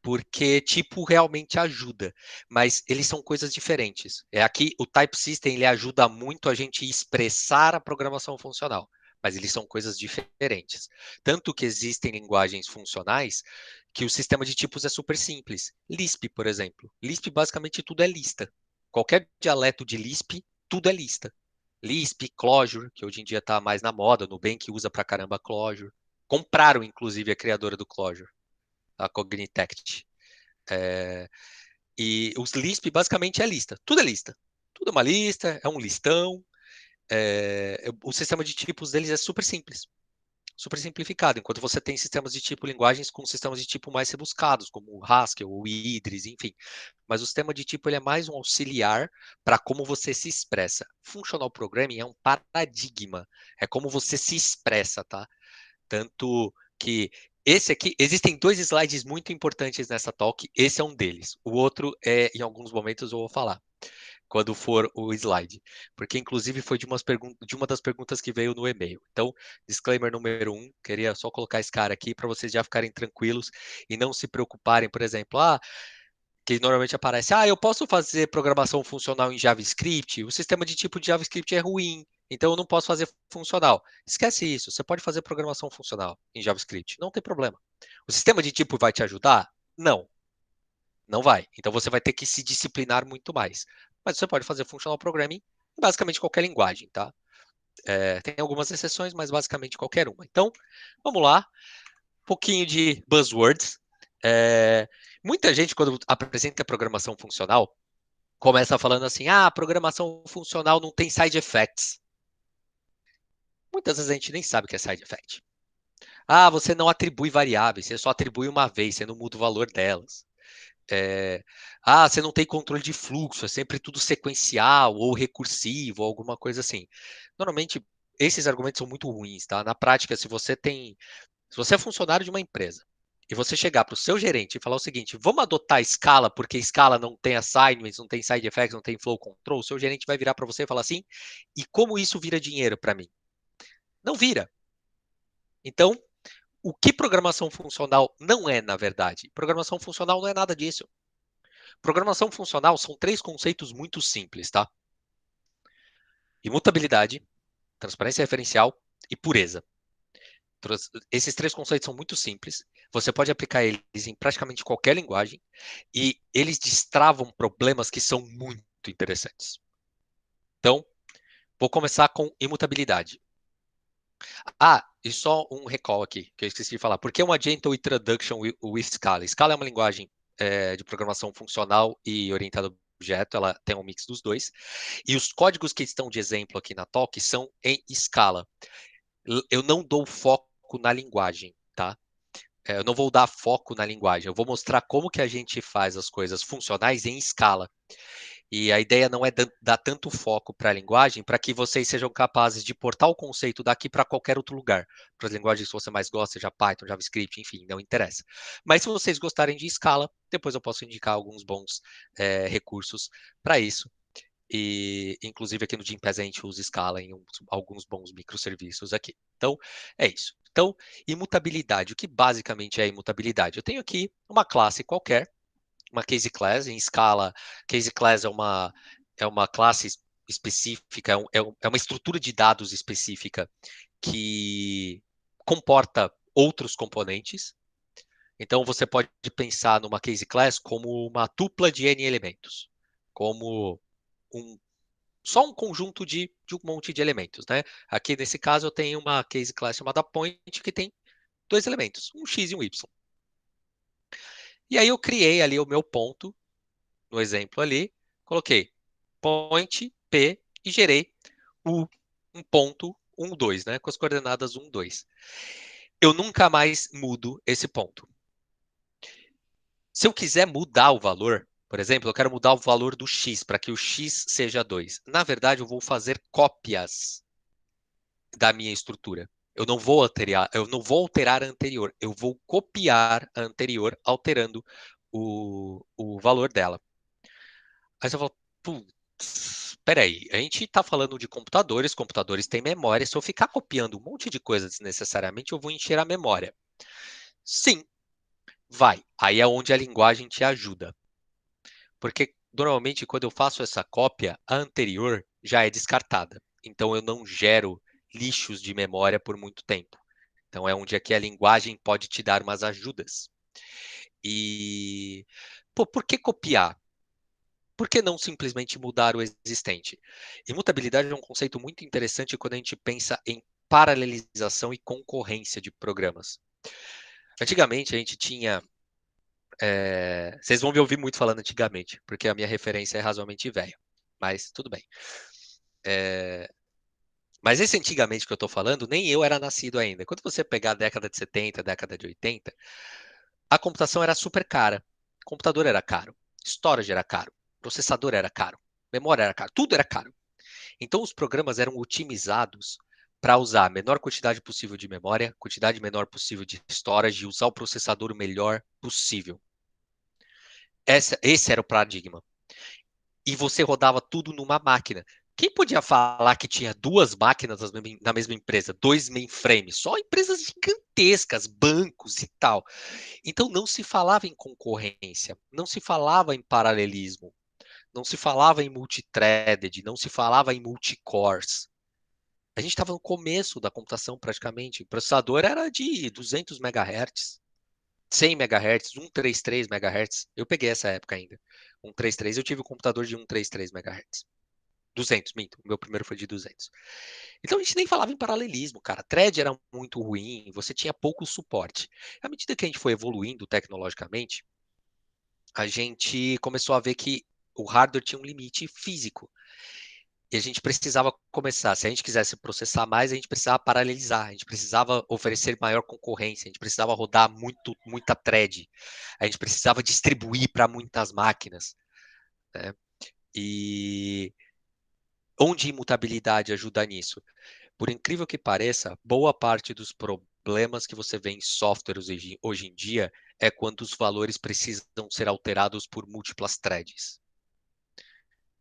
porque tipo realmente ajuda, mas eles são coisas diferentes. Aqui o type system ele ajuda muito a gente expressar a programação funcional, mas eles são coisas diferentes. Tanto que existem linguagens funcionais que o sistema de tipos é super simples. Lisp, por exemplo. Lisp basicamente tudo é lista. Qualquer dialeto de Lisp, tudo é lista. Lisp, Clojure, que hoje em dia está mais na moda, Nubank usa pra caramba Clojure. Compraram, inclusive, a criadora do Clojure, a Cognitect. E os Lisp basicamente é lista. Tudo é lista. Tudo é uma lista, é um listão. O sistema de tipos deles é super simples. super simplificado, enquanto você tem sistemas de tipo linguagens com sistemas de tipo mais rebuscados, como o Haskell, o Idris, enfim. Mas o sistema de tipo ele é mais um auxiliar para como você se expressa. Functional Programming é um paradigma, é como você se expressa, tá? Tanto que esse aqui, existem dois slides muito importantes nessa talk, esse é um deles. O outro é, em alguns momentos eu vou falar, quando for o slide. Porque, inclusive, foi de uma das perguntas que veio no e-mail. Então, disclaimer número 1, queria só colocar esse cara aqui para vocês já ficarem tranquilos e não se preocuparem, por exemplo, que normalmente aparece, eu posso fazer programação funcional em JavaScript, o sistema de tipo de JavaScript é ruim, então eu não posso fazer funcional. Esquece isso, você pode fazer programação funcional em JavaScript, não tem problema. O sistema de tipo vai te ajudar? Não, não vai. Então você vai ter que se disciplinar muito mais. Mas você pode fazer functional programming em basicamente qualquer linguagem, tá? Tem algumas exceções, mas basicamente qualquer uma. Então, vamos lá. Um pouquinho de buzzwords. Muita gente, quando apresenta programação funcional, começa falando assim, programação funcional não tem side effects. Muitas vezes a gente nem sabe o que é side effect. Você não atribui variáveis, você só atribui uma vez, você não muda o valor delas. Você não tem controle de fluxo, é sempre tudo sequencial ou recursivo, ou alguma coisa assim. Normalmente, esses argumentos são muito ruins, tá? Na prática, se você é funcionário de uma empresa e você chegar para o seu gerente e falar o seguinte, vamos adotar escala, porque escala não tem assignments, não tem side effects, não tem flow control, o seu gerente vai virar para você e falar assim, e como isso vira dinheiro para mim? Não vira. Então, o que programação funcional não é, na verdade? Programação funcional não é nada disso. Programação funcional são 3 conceitos muito simples, tá? Imutabilidade, transparência referencial e pureza. Esses 3 conceitos são muito simples. Você pode aplicar eles em praticamente qualquer linguagem e eles destravam problemas que são muito interessantes. Então, vou começar com imutabilidade. E só um recall aqui, que eu esqueci de falar. Por que uma Gentle Introduction with Scala? Scala é uma linguagem de programação funcional e orientada a objeto, ela tem um mix dos dois. E os códigos que estão de exemplo aqui na talk são em Scala. Eu não dou foco na linguagem, tá? Eu não vou dar foco na linguagem, eu vou mostrar como que a gente faz as coisas funcionais em escala. E a ideia não é dar tanto foco para a linguagem para que vocês sejam capazes de portar o conceito daqui para qualquer outro lugar. Para as linguagens que você mais gosta, seja Python, JavaScript, enfim, não interessa. Mas se vocês gostarem de escala, depois eu posso indicar alguns bons recursos para isso. E, inclusive, aqui no Gympass a gente usa Scala em alguns bons microserviços aqui. Então, é isso. Então, imutabilidade. O que basicamente é imutabilidade? Eu tenho aqui uma classe qualquer, uma case class, em Scala. Case class é uma classe específica, é uma estrutura de dados específica que comporta outros componentes. Então, você pode pensar numa case class como uma tupla de N elementos, como só um conjunto de um monte de elementos, né? Aqui, nesse caso, eu tenho uma case class chamada point, que tem 2 elementos, um x e um y. E aí eu criei ali o meu ponto, no exemplo ali, coloquei point, p, e gerei um ponto 1, 2, né? Com as coordenadas 1, 2. Eu nunca mais mudo esse ponto. Se eu quiser mudar o valor, por exemplo, eu quero mudar o valor do x para que o x seja 2. Na verdade, eu vou fazer cópias da minha estrutura. Eu não vou alterar a anterior, eu vou copiar a anterior, alterando o valor dela. Aí você fala, putz, peraí, a gente está falando de computadores têm memória, se eu ficar copiando um monte de coisa desnecessariamente, eu vou encher a memória. Sim, vai. Aí é onde a linguagem te ajuda. Porque, normalmente, quando eu faço essa cópia, a anterior já é descartada. Então, eu não gero lixos de memória por muito tempo. Então, é onde aqui a linguagem pode te dar umas ajudas. E, por que copiar? Por que não simplesmente mudar o existente? Imutabilidade é um conceito muito interessante quando a gente pensa em paralelização e concorrência de programas. Antigamente, a gente tinha... vocês vão me ouvir muito falando antigamente, porque a minha referência é razoavelmente velha. Mas tudo bem. Mas esse antigamente que eu estou falando, nem eu era nascido ainda. Quando você pegar a década de 70, década de 80, a computação era super cara. Computador era caro, storage era caro, processador era caro, memória era caro, tudo era caro. Então os programas eram otimizados para usar a menor quantidade possível de memória, quantidade menor possível de storage e usar o processador o melhor possível. Esse era o paradigma. E você rodava tudo numa máquina. Quem podia falar que tinha duas máquinas na mesma empresa, dois mainframes? Só empresas gigantescas, bancos e tal. Então não se falava em concorrência, não se falava em paralelismo, não se falava em multithreaded, não se falava em multicores. A gente estava no começo da computação praticamente. O processador era de 200 MHz, 100 MHz, 133 MHz. Eu peguei essa época ainda. 133, eu tive um computador de 133 MHz. 200, minto. O meu primeiro foi de 200. Então a gente nem falava em paralelismo, cara. Thread era muito ruim, você tinha pouco suporte. À medida que a gente foi evoluindo tecnologicamente, a gente começou a ver que o hardware tinha um limite físico. E a gente precisava começar, se a gente quisesse processar mais, a gente precisava paralelizar, a gente precisava oferecer maior concorrência, a gente precisava rodar muita thread, a gente precisava distribuir para muitas máquinas, né? E onde imutabilidade ajuda nisso? Por incrível que pareça, boa parte dos problemas que você vê em softwares hoje em dia é quando os valores precisam ser alterados por múltiplas threads.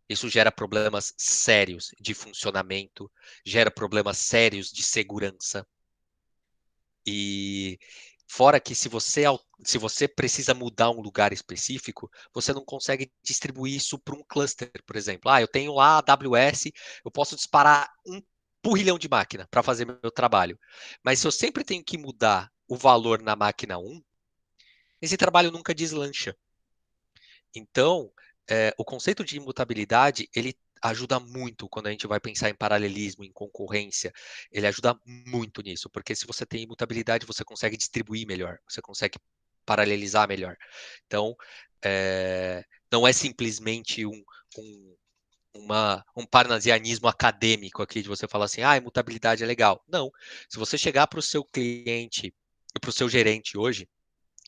Isso gera problemas sérios de funcionamento, gera problemas sérios de segurança. E fora que se você precisa mudar um lugar específico, você não consegue distribuir isso para um cluster, por exemplo. Eu tenho lá a AWS, eu posso disparar um porrilhão de máquina para fazer meu trabalho. Mas se eu sempre tenho que mudar o valor na máquina 1, esse trabalho nunca deslancha. Então, o conceito de imutabilidade, ele ajuda muito quando a gente vai pensar em paralelismo, em concorrência. Ele ajuda muito nisso, porque se você tem imutabilidade, você consegue distribuir melhor, você consegue paralelizar melhor. Então, não é simplesmente um parnasianismo acadêmico aqui, de você falar assim, imutabilidade é legal. Não. Se você chegar para o seu cliente e para o seu gerente hoje,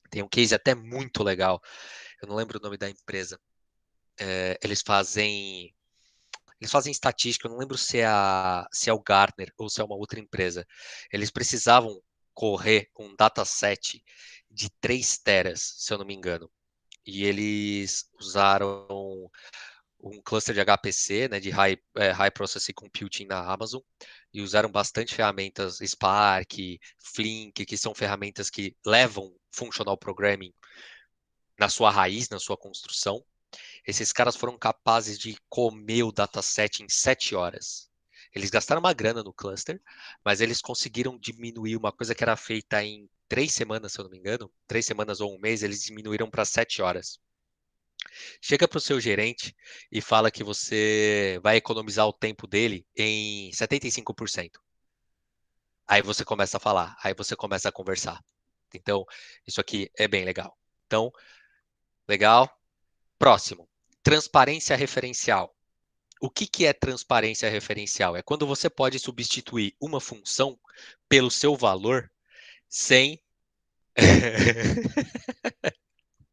tem um case até muito legal, eu não lembro o nome da empresa, eles fazem estatística, eu não lembro se é o Gartner ou se é uma outra empresa. Eles precisavam correr um dataset de 3 teras, se eu não me engano. E eles usaram um cluster de HPC, né, de High Processing Computing na Amazon, e usaram bastante ferramentas Spark, Flink, que são ferramentas que levam Functional Programming na sua raiz, na sua construção. Esses caras foram capazes de comer o dataset em 7 horas. Eles gastaram uma grana no cluster, mas eles conseguiram diminuir uma coisa que era feita em 3 semanas, se eu não me engano, 3 semanas ou um mês, eles diminuíram para 7 horas. Chega para o seu gerente e fala que você vai economizar o tempo dele em 75%. Aí você começa a falar, aí você começa a conversar. Então, isso aqui é bem legal. Então, legal. Próximo, transparência referencial. O que é transparência referencial? É quando você pode substituir uma função pelo seu valor sem.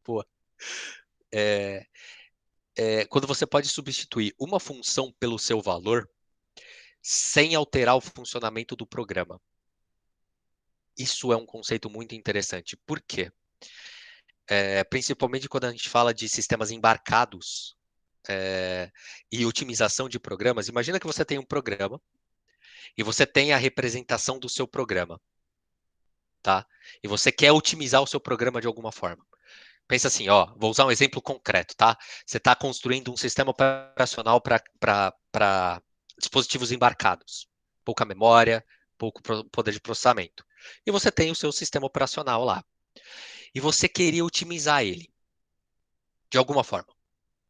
Pô, quando você pode substituir uma função pelo seu valor sem alterar o funcionamento do programa. Isso é um conceito muito interessante. Por quê? Principalmente quando a gente fala de sistemas embarcados e otimização de programas. Imagina que você tem um programa e você tem a representação do seu programa, tá? E você quer otimizar o seu programa de alguma forma. Pensa assim, vou usar um exemplo concreto, tá? Você está construindo um sistema operacional para dispositivos embarcados. Pouca memória, pouco poder de processamento. E você tem o seu sistema operacional lá. E você queria otimizar ele, de alguma forma.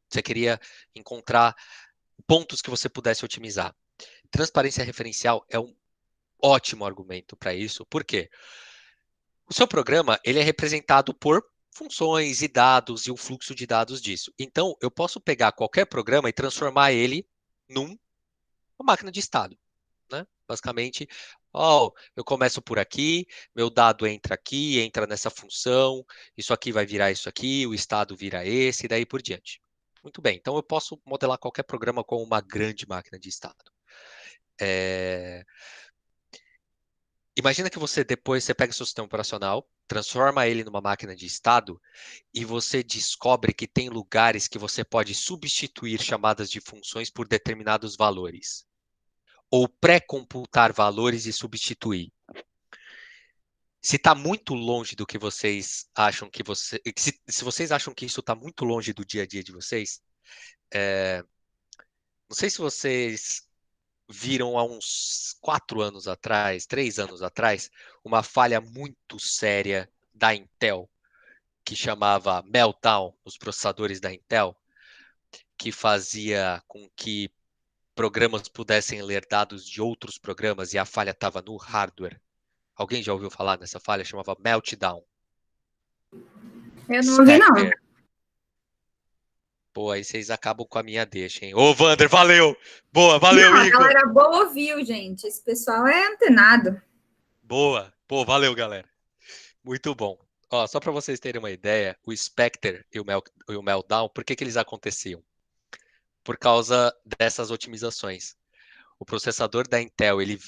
Você queria encontrar pontos que você pudesse otimizar. Transparência referencial é um ótimo argumento para isso. Por quê? O seu programa, ele é representado por funções e dados e o fluxo de dados disso. Então, eu posso pegar qualquer programa e transformar ele numa máquina de estado, né? Basicamente, eu começo por aqui, meu dado entra aqui, entra nessa função, isso aqui vai virar isso aqui, o estado vira esse, e daí por diante. Muito bem, então eu posso modelar qualquer programa com uma grande máquina de estado. Imagina que você depois você pega seu sistema operacional, transforma ele numa máquina de estado e você descobre que tem lugares que você pode substituir chamadas de funções por determinados valores. Ou pré-computar valores e substituir. Se está muito longe do que vocês acham que se vocês acham que isso está muito longe do dia a dia de vocês, não sei se vocês viram há uns 4 anos atrás, 3 anos atrás, uma falha muito séria da Intel, que chamava Meltdown nos processadores da Intel, que fazia com que programas pudessem ler dados de outros programas e a falha estava no hardware. Alguém já ouviu falar nessa falha? Chamava Meltdown. Eu não ouvi, não. Spectre. Pô, aí vocês acabam com a minha deixa, hein? Ô, Vander, valeu! Boa, valeu, Não, a Igor! galera boa ouviu, gente. Esse pessoal é antenado. Boa! Pô, valeu, galera. Muito bom. Ó, só para vocês terem uma ideia, o Spectre e o Meltdown, por que que eles aconteciam? Por causa dessas otimizações. O processador da Intel, ele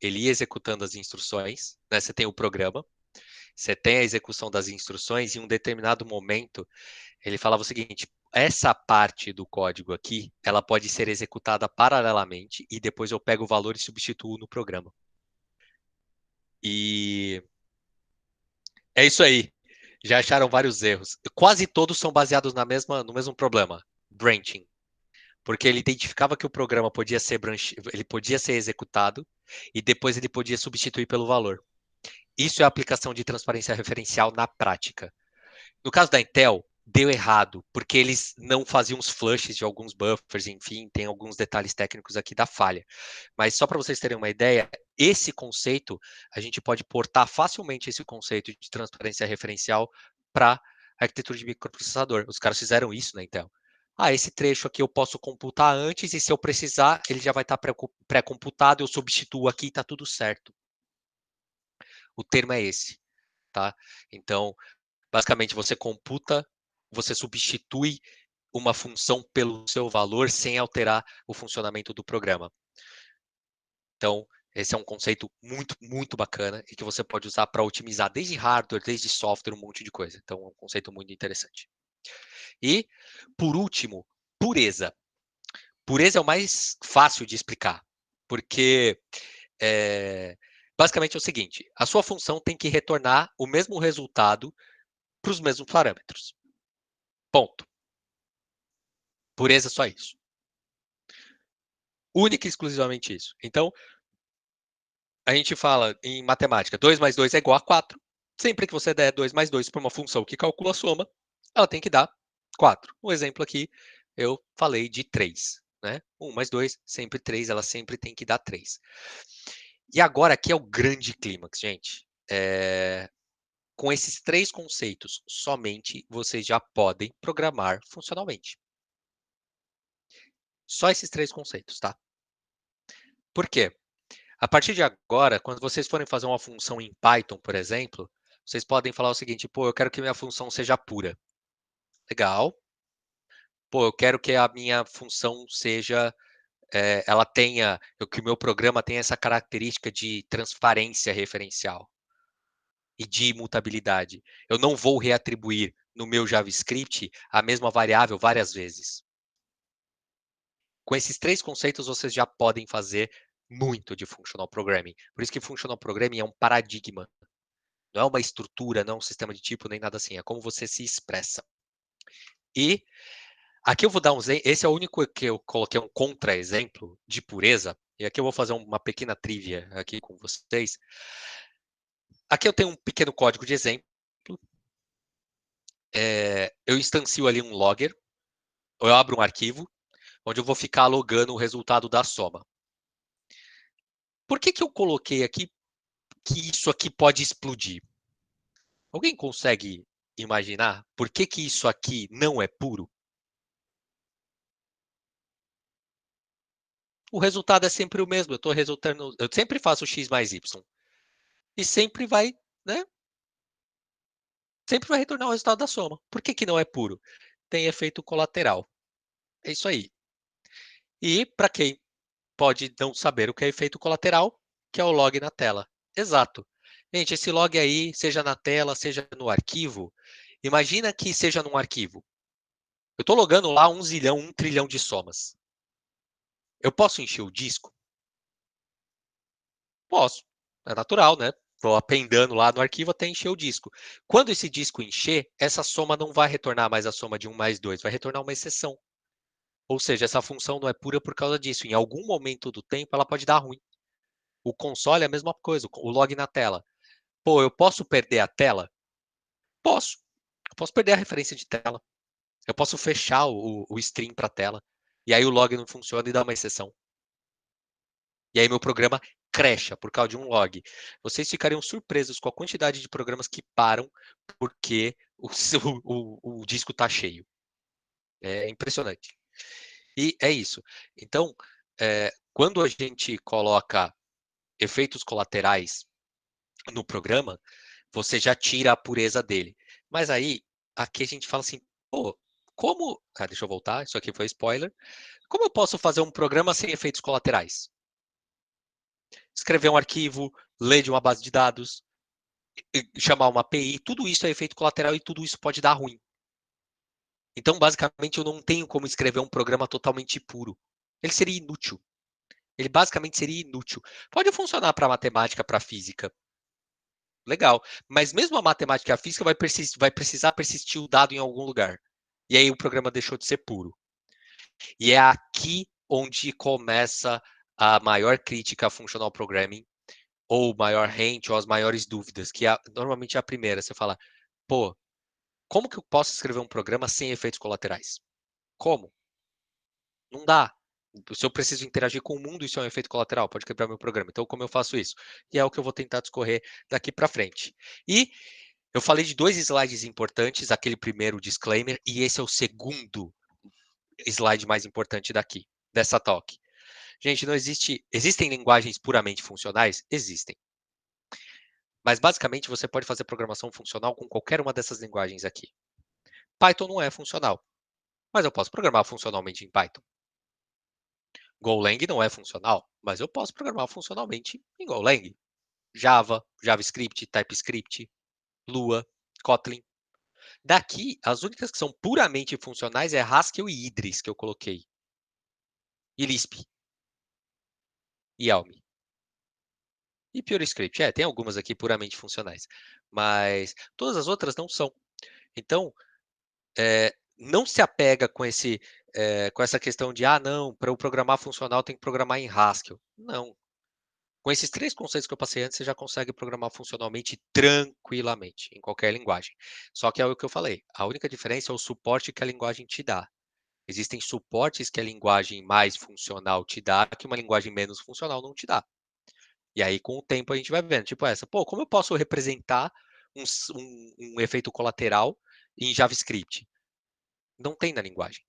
ia executando as instruções, né? Você tem o programa, você tem a execução das instruções, e em um determinado momento, ele falava o seguinte: essa parte do código aqui, ela pode ser executada paralelamente, e depois eu pego o valor e substituo no programa. E é isso aí. Já acharam vários erros. Quase todos são baseados no mesmo problema, branching. Porque ele identificava que o programa ele podia ser executado e depois ele podia substituir pelo valor. Isso é a aplicação de transparência referencial na prática. No caso da Intel, deu errado, porque eles não faziam os flushes de alguns buffers, enfim, tem alguns detalhes técnicos aqui da falha. Mas só para vocês terem uma ideia, esse conceito, a gente pode portar facilmente esse conceito de transparência referencial para a arquitetura de microprocessador. Os caras fizeram isso na Intel. Esse trecho aqui eu posso computar antes, e se eu precisar, ele já vai estar pré-computado, eu substituo aqui e está tudo certo. O termo é esse, tá? Então, basicamente, você computa, você substitui uma função pelo seu valor sem alterar o funcionamento do programa. Então, esse é um conceito muito, muito bacana e que você pode usar para otimizar desde hardware, desde software, um monte de coisa. Então, é um conceito muito interessante. E, por último, pureza. Pureza é o mais fácil de explicar, porque basicamente é o seguinte: a sua função tem que retornar o mesmo resultado para os mesmos parâmetros. Ponto. Pureza é só isso. Única e exclusivamente isso. Então, a gente fala em matemática, 2 mais 2 é igual a 4. Sempre que você der 2 mais 2 para uma função que calcula a soma, ela tem que dar 4. Um exemplo aqui, eu falei de 3. Né? 1 mais 2, sempre 3, ela sempre tem que dar 3. E agora aqui é o grande clímax, gente. Com esses 3 conceitos, somente vocês já podem programar funcionalmente. Só esses 3 conceitos, tá? Por quê? A partir de agora, quando vocês forem fazer uma função em Python, por exemplo, vocês podem falar o seguinte: pô, eu quero que minha função seja pura. Legal. Pô, eu quero que a minha função seja, ela tenha, que o meu programa tenha essa característica de transparência referencial e de imutabilidade. Eu não vou reatribuir no meu JavaScript a mesma variável várias vezes. Com esses 3 conceitos, vocês já podem fazer muito de Functional Programming. Por isso que Functional Programming é um paradigma. Não é uma estrutura, não é um sistema de tipo, nem nada assim. É como você se expressa. E aqui eu vou dar esse é o único que eu coloquei um contra-exemplo de pureza. E aqui eu vou fazer uma pequena trivia aqui com vocês. Aqui eu tenho um pequeno código de exemplo. Eu instancio ali um logger. Ou eu abro um arquivo, onde eu vou ficar logando o resultado da soma. Por que eu coloquei aqui que isso aqui pode explodir? Alguém consegue imaginar por que isso aqui não é puro? o resultado é sempre o mesmo. Eu sempre faço x mais y. E sempre vai, né? Sempre vai retornar o resultado da soma. Por que não é puro? Tem efeito colateral. É isso aí. E para quem pode não saber o que é efeito colateral, que é o log na tela. Exato. Gente, esse log aí, seja na tela, seja no arquivo, imagina que seja num arquivo. Eu estou logando lá 1 zilhão, 1 trilhão de somas. Eu posso encher o disco? Posso. É natural, né? Vou apendando lá no arquivo até encher o disco. Quando esse disco encher, essa soma não vai retornar mais a soma de 1 mais 2, vai retornar uma exceção. Ou seja, essa função não é pura por causa disso. Em algum momento do tempo, ela pode dar ruim. O console é a mesma coisa, o log na tela. Pô, eu posso perder a tela? Posso. Eu posso perder a referência de tela. Eu posso fechar o stream para a tela. E aí o log não funciona e dá uma exceção. E aí meu programa crasha por causa de um log. Vocês ficariam surpresos com a quantidade de programas que param porque o disco está cheio. É impressionante. E é isso. Então, quando a gente coloca efeitos colaterais no programa, você já tira a pureza dele. Mas aí, aqui a gente fala assim, pô, como... deixa eu voltar, isso aqui foi spoiler. Como eu posso fazer um programa sem efeitos colaterais? Escrever um arquivo, ler de uma base de dados, chamar uma API, tudo isso é efeito colateral e tudo isso pode dar ruim. Então, basicamente, eu não tenho como escrever um programa totalmente puro. Ele seria inútil. Ele basicamente seria inútil. Pode funcionar para matemática, para física. Legal. Mas mesmo a matemática e a física vai precisar persistir o dado em algum lugar. E aí o programa deixou de ser puro. E é aqui onde começa a maior crítica a functional programming, ou maior rant, ou as maiores dúvidas, que normalmente é a primeira. Você fala, pô, como que eu posso escrever um programa sem efeitos colaterais? Como? Não dá. Se eu preciso interagir com o mundo, isso é um efeito colateral, pode quebrar meu programa. Então, como eu faço isso? E é o que eu vou tentar discorrer daqui para frente. E eu falei de 2 slides importantes, aquele primeiro disclaimer, e esse é o segundo slide mais importante daqui, dessa talk. Gente, não existem linguagens puramente funcionais? Existem. Mas, basicamente, você pode fazer programação funcional com qualquer uma dessas linguagens aqui. Python não é funcional, mas eu posso programar funcionalmente em Python. Golang não é funcional, mas eu posso programar funcionalmente em Golang. Java, JavaScript, TypeScript, Lua, Kotlin. Daqui, as únicas que são puramente funcionais é Haskell e Idris, que eu coloquei. E Lisp. E Elm. E PureScript. Tem algumas aqui puramente funcionais. Mas todas as outras não são. Então, não se apega com essa questão de, não, para eu programar funcional tem que programar em Haskell. Não. Com esses 3 conceitos que eu passei antes, você já consegue programar funcionalmente tranquilamente, em qualquer linguagem. Só que é o que eu falei, a única diferença é o suporte que a linguagem te dá. Existem suportes que a linguagem mais funcional te dá, que uma linguagem menos funcional não te dá. E aí, com o tempo, a gente vai vendo, tipo essa, pô, como eu posso representar um efeito colateral em JavaScript? Não tem na linguagem.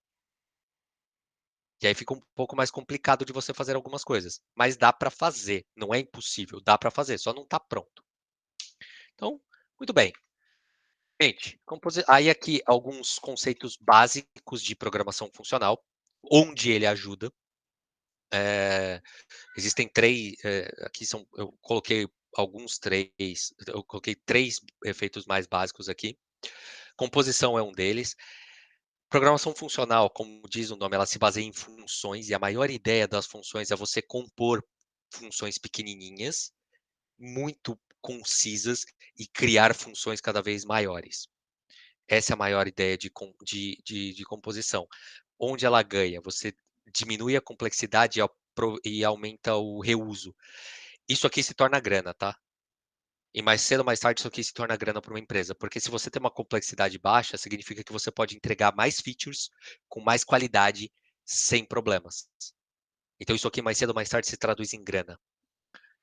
E aí fica um pouco mais complicado de você fazer algumas coisas. Mas dá para fazer, não é impossível, dá para fazer, só não está pronto. Então, muito bem. Gente, aí aqui alguns conceitos básicos de programação funcional, onde ele ajuda. Existem 3, aqui eu coloquei eu coloquei 3 efeitos mais básicos aqui. Composição é um deles. Programação funcional, como diz o nome, ela se baseia em funções, e a maior ideia das funções é você compor funções pequenininhas, muito concisas, e criar funções cada vez maiores. Essa é a maior ideia de composição. Onde ela ganha? Você diminui a complexidade e aumenta o reuso. Isso aqui se torna grana, tá? E mais cedo ou mais tarde isso aqui se torna grana para uma empresa, porque se você tem uma complexidade baixa, significa que você pode entregar mais features com mais qualidade sem problemas. Então isso aqui mais cedo ou mais tarde se traduz em grana.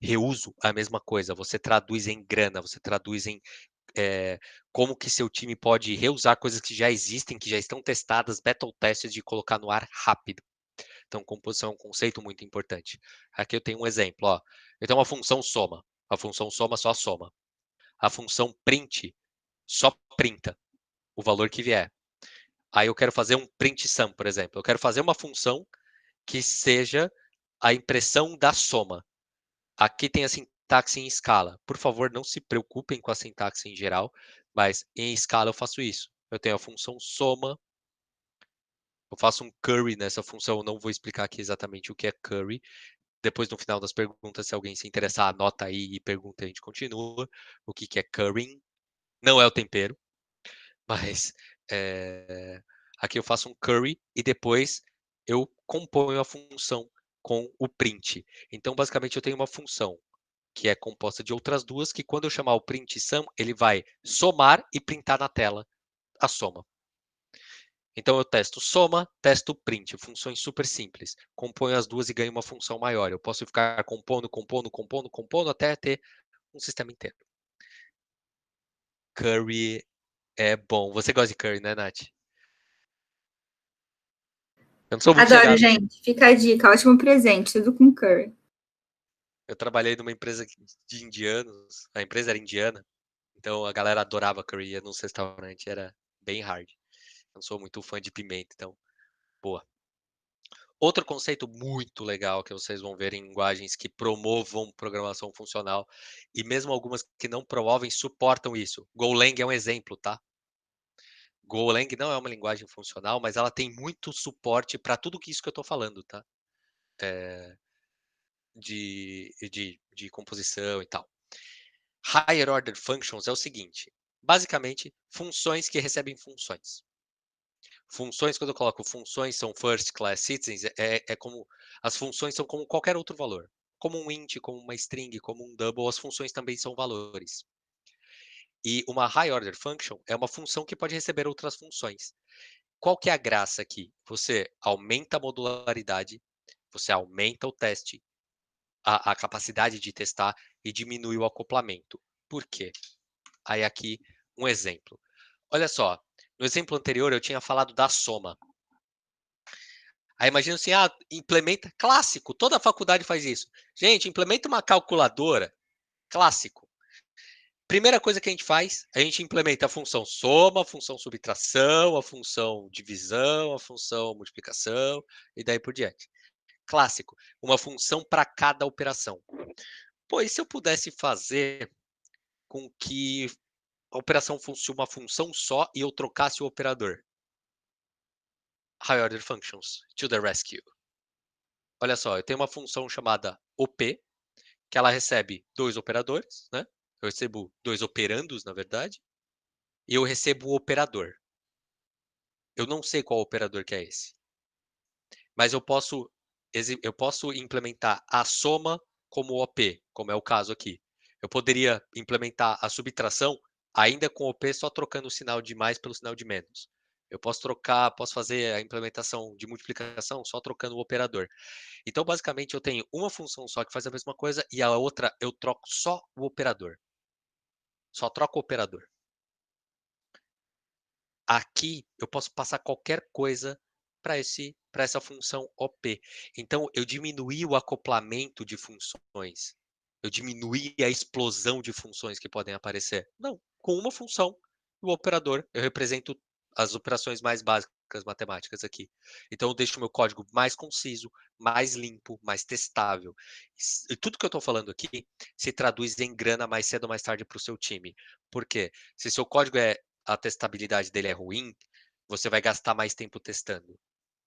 Reuso é a mesma coisa, você traduz em grana, você traduz em como que seu time pode reusar coisas que já existem, que já estão testadas, battle tested, e colocar no ar rápido. Então, composição é um conceito muito importante. Aqui eu tenho um exemplo, ó. Eu tenho uma função soma. A função soma só soma. A função print só printa o valor que vier. Aí eu quero fazer um print sum, por exemplo. Eu quero fazer uma função que seja a impressão da soma. Aqui tem a sintaxe em escala. Por favor, não se preocupem com a sintaxe em geral, mas em escala eu faço isso. Eu tenho a função soma. Eu faço um curry nessa função. Eu não vou explicar aqui exatamente o que é curry. Depois, no final das perguntas, se alguém se interessar, anota aí e pergunta, a gente continua. O que é currying? Não é o tempero, mas aqui eu faço um curry e depois eu componho a função com o print. Então, basicamente, eu tenho uma função que é composta de outras duas, que quando eu chamar o print sum, ele vai somar e printar na tela a soma. Então eu testo soma, testo print, funções super simples. Componho as duas e ganho uma função maior. Eu posso ficar compondo até ter um sistema inteiro. Curry é bom. Você gosta de curry, né, Nath? Eu não sou muito Adoro, chegado. gente. Fica a dica, ótimo presente, tudo com curry. Eu trabalhei numa empresa de indianos. A empresa era indiana. Então a galera adorava curry. Ia nos restaurantes, era bem hard. Eu não sou muito fã de pimenta, então, boa. Outro conceito muito legal que vocês vão ver em linguagens que promovam programação funcional e mesmo algumas que não promovem suportam isso. Golang é um exemplo, tá? Golang não é uma linguagem funcional, mas ela tem muito suporte para tudo isso que eu estou falando, tá? De composição e tal. Higher Order Functions é o seguinte, basicamente, funções que recebem funções. Funções, quando eu coloco funções, são first class citizens, é como, as funções são como qualquer outro valor. Como um int, como uma string, como um double, as funções também são valores. E uma high order function é uma função que pode receber outras funções. Qual que é a graça aqui? Você aumenta a modularidade, você aumenta o teste, a capacidade de testar e diminui o acoplamento. Por quê? Aí aqui um exemplo. Olha só, no exemplo anterior eu tinha falado da soma. Aí imagina assim, implementa, clássico, toda faculdade faz isso. Gente, implementa uma calculadora, clássico. Primeira coisa que a gente faz, a gente implementa a função soma, a função subtração, a função divisão, a função multiplicação e daí por diante. Clássico, uma função para cada operação. Pois se eu pudesse fazer com que a operação fosse uma função só e eu trocasse o operador? High order functions to the rescue. Olha só, eu tenho uma função chamada OP, que ela recebe 2 operadores, né? Eu recebo 2 operandos, na verdade, e eu recebo o operador. Eu não sei qual operador que é esse, mas eu posso implementar a soma como OP, como é o caso aqui. Eu poderia implementar a subtração ainda com OP, só trocando o sinal de mais pelo sinal de menos. Eu posso fazer a implementação de multiplicação só trocando o operador. Então, basicamente, eu tenho uma função só que faz a mesma coisa e a outra eu troco só o operador. Só troco o operador. Aqui eu posso passar qualquer coisa para essa função OP. Então, eu diminuí o acoplamento de funções. Eu diminuí a explosão de funções que podem aparecer. Não, com uma função, o operador, eu represento as operações mais básicas matemáticas aqui. Então, eu deixo o meu código mais conciso, mais limpo, mais testável. E tudo que eu estou falando aqui se traduz em grana mais cedo ou mais tarde para o seu time. Por quê? Se seu código a testabilidade dele é ruim, você vai gastar mais tempo testando.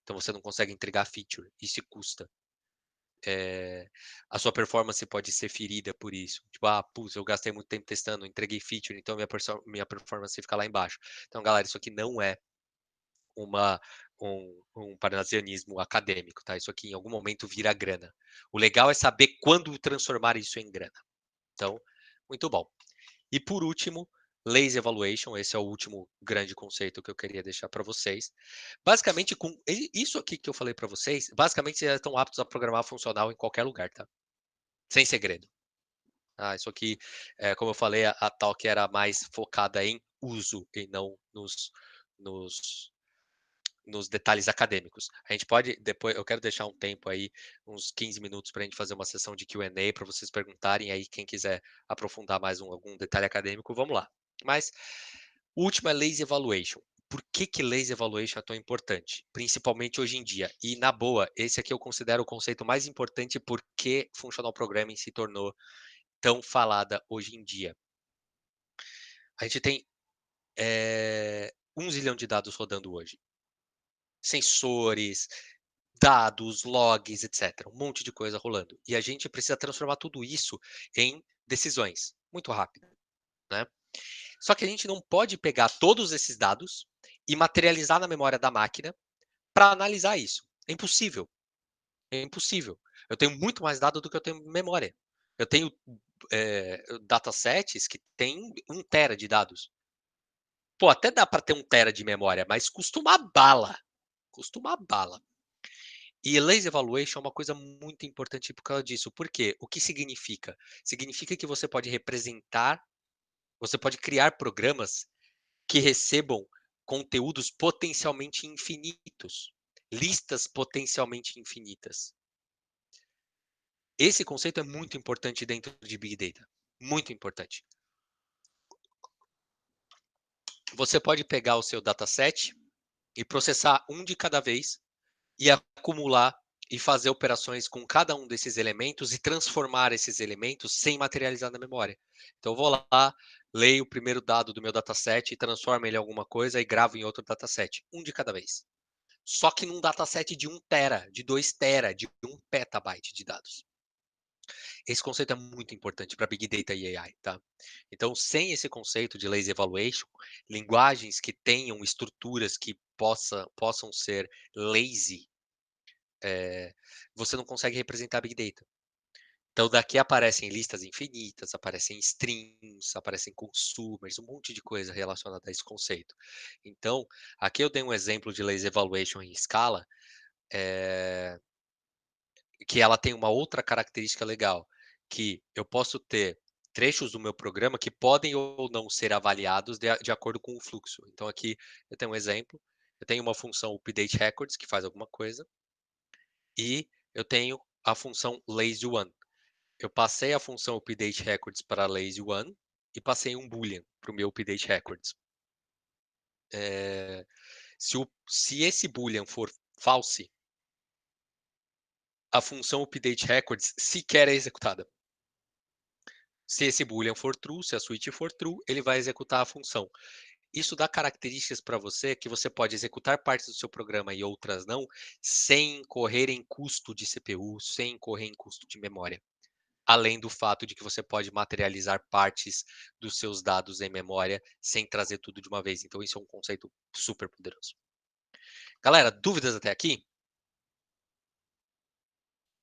Então você não consegue entregar feature. Isso custa. A sua performance pode ser ferida por isso. Tipo, eu gastei muito tempo testando, entreguei feature, então minha performance fica lá embaixo. Então, galera, isso aqui não é um parnasianismo acadêmico, tá? Isso aqui em algum momento vira grana. O legal é saber quando transformar isso em grana. Então, muito bom. E por último, Lazy Evaluation, esse é o último grande conceito que eu queria deixar para vocês. Basicamente, com isso aqui que eu falei para vocês, basicamente vocês estão aptos a programar funcional em qualquer lugar, tá? Sem segredo. Isso aqui, como eu falei, a talk era mais focada em uso e não nos detalhes acadêmicos. A gente pode, depois, eu quero deixar um tempo aí, uns 15 minutos para a gente fazer uma sessão de Q&A para vocês perguntarem aí, quem quiser aprofundar mais algum detalhe acadêmico, vamos lá. Mas, o último é Lazy Evaluation. Por que Lazy Evaluation é tão importante? Principalmente hoje em dia. E, na boa, esse aqui eu considero o conceito mais importante porque Functional Programming se tornou tão falada hoje em dia. A gente tem 1 zilhão de dados rodando hoje. Sensores, dados, logs, etc. Um monte de coisa rolando. E a gente precisa transformar tudo isso em decisões muito rápido, né? Só que a gente não pode pegar todos esses dados e materializar na memória da máquina para analisar isso. É impossível. É impossível. Eu tenho muito mais dados do que eu tenho memória. Eu tenho datasets que tem 1 tera de dados. Pô, até dá para ter 1 tera de memória, mas custa uma bala. Custa uma bala. E Lazy Evaluation é uma coisa muito importante por causa disso. Por quê? O que significa? Significa que você pode representar, você pode criar programas que recebam conteúdos potencialmente infinitos, listas potencialmente infinitas. Esse conceito é muito importante dentro de Big Data. Muito importante. Você pode pegar o seu dataset e processar um de cada vez e acumular e fazer operações com cada um desses elementos e transformar esses elementos sem materializar na memória. Então eu vou lá, leio o primeiro dado do meu dataset e transformo ele em alguma coisa e gravo em outro dataset, um de cada vez. Só que num dataset de 1 tera, de 2 tera, de 1 petabyte de dados. Esse conceito é muito importante para Big Data e AI, tá? Então, sem esse conceito de Lazy Evaluation, linguagens que tenham estruturas que possam ser lazy, você não consegue representar Big Data. Então, daqui aparecem listas infinitas, aparecem strings, aparecem consumers, um monte de coisa relacionada a esse conceito. Então, aqui eu dei um exemplo de Lazy Evaluation em escala, que ela tem uma outra característica legal, que eu posso ter trechos do meu programa que podem ou não ser avaliados de acordo com o fluxo. Então, aqui eu tenho um exemplo, eu tenho uma função update records, que faz alguma coisa, e eu tenho a função lazy one. Eu passei a função update records para lazy one e passei um boolean para o meu update records. Se esse boolean for false, a função update records sequer é executada. Se esse boolean for true, se a switch for true, ele vai executar a função. Isso dá características para você que você pode executar partes do seu programa e outras não, sem incorrer em custo de CPU, sem incorrer em custo de memória. Além do fato de que você pode materializar partes dos seus dados em memória sem trazer tudo de uma vez. Então, isso é um conceito super poderoso. Galera, dúvidas até aqui?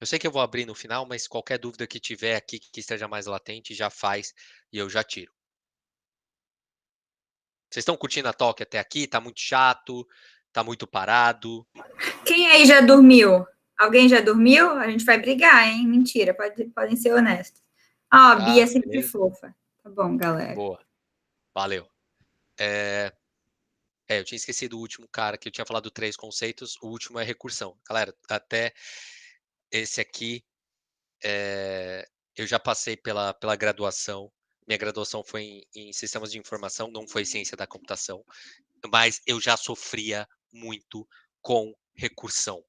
Eu sei que eu vou abrir no final, mas qualquer dúvida que tiver aqui que esteja mais latente, já faz e eu já tiro. Vocês estão curtindo a talk até aqui? Tá muito chato? Tá muito parado? Quem aí já dormiu? Alguém já dormiu? A gente vai brigar, hein? Mentira, podem ser honestos. Ah, a Bia é Já? sempre Beleza? fofa. Tá bom, galera. Boa. Valeu. Eu tinha esquecido o último cara que eu tinha falado 3 conceitos. O último é recursão. Galera, até esse aqui, eu já passei pela graduação. Minha graduação foi em sistemas de informação, não foi ciência da computação. Mas eu já sofria muito com recursão.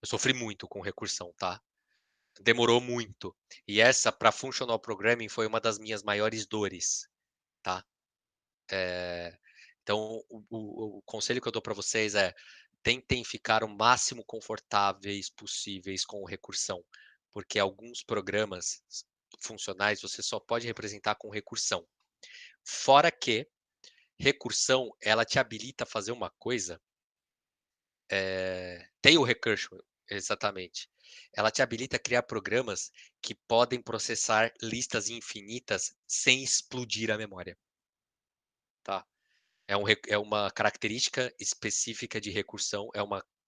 Eu sofri muito com recursão, tá? Demorou muito. E essa, para Functional Programming, foi uma das minhas maiores dores, tá? Então, o conselho que eu dou para vocês é tentem ficar o máximo confortáveis possíveis com recursão, porque alguns programas funcionais você só pode representar com recursão. Fora que recursão, ela te habilita a fazer uma coisa, tail recursion, exatamente. Ela te habilita a criar programas que podem processar listas infinitas sem explodir a memória, tá? É uma característica específica de recursão,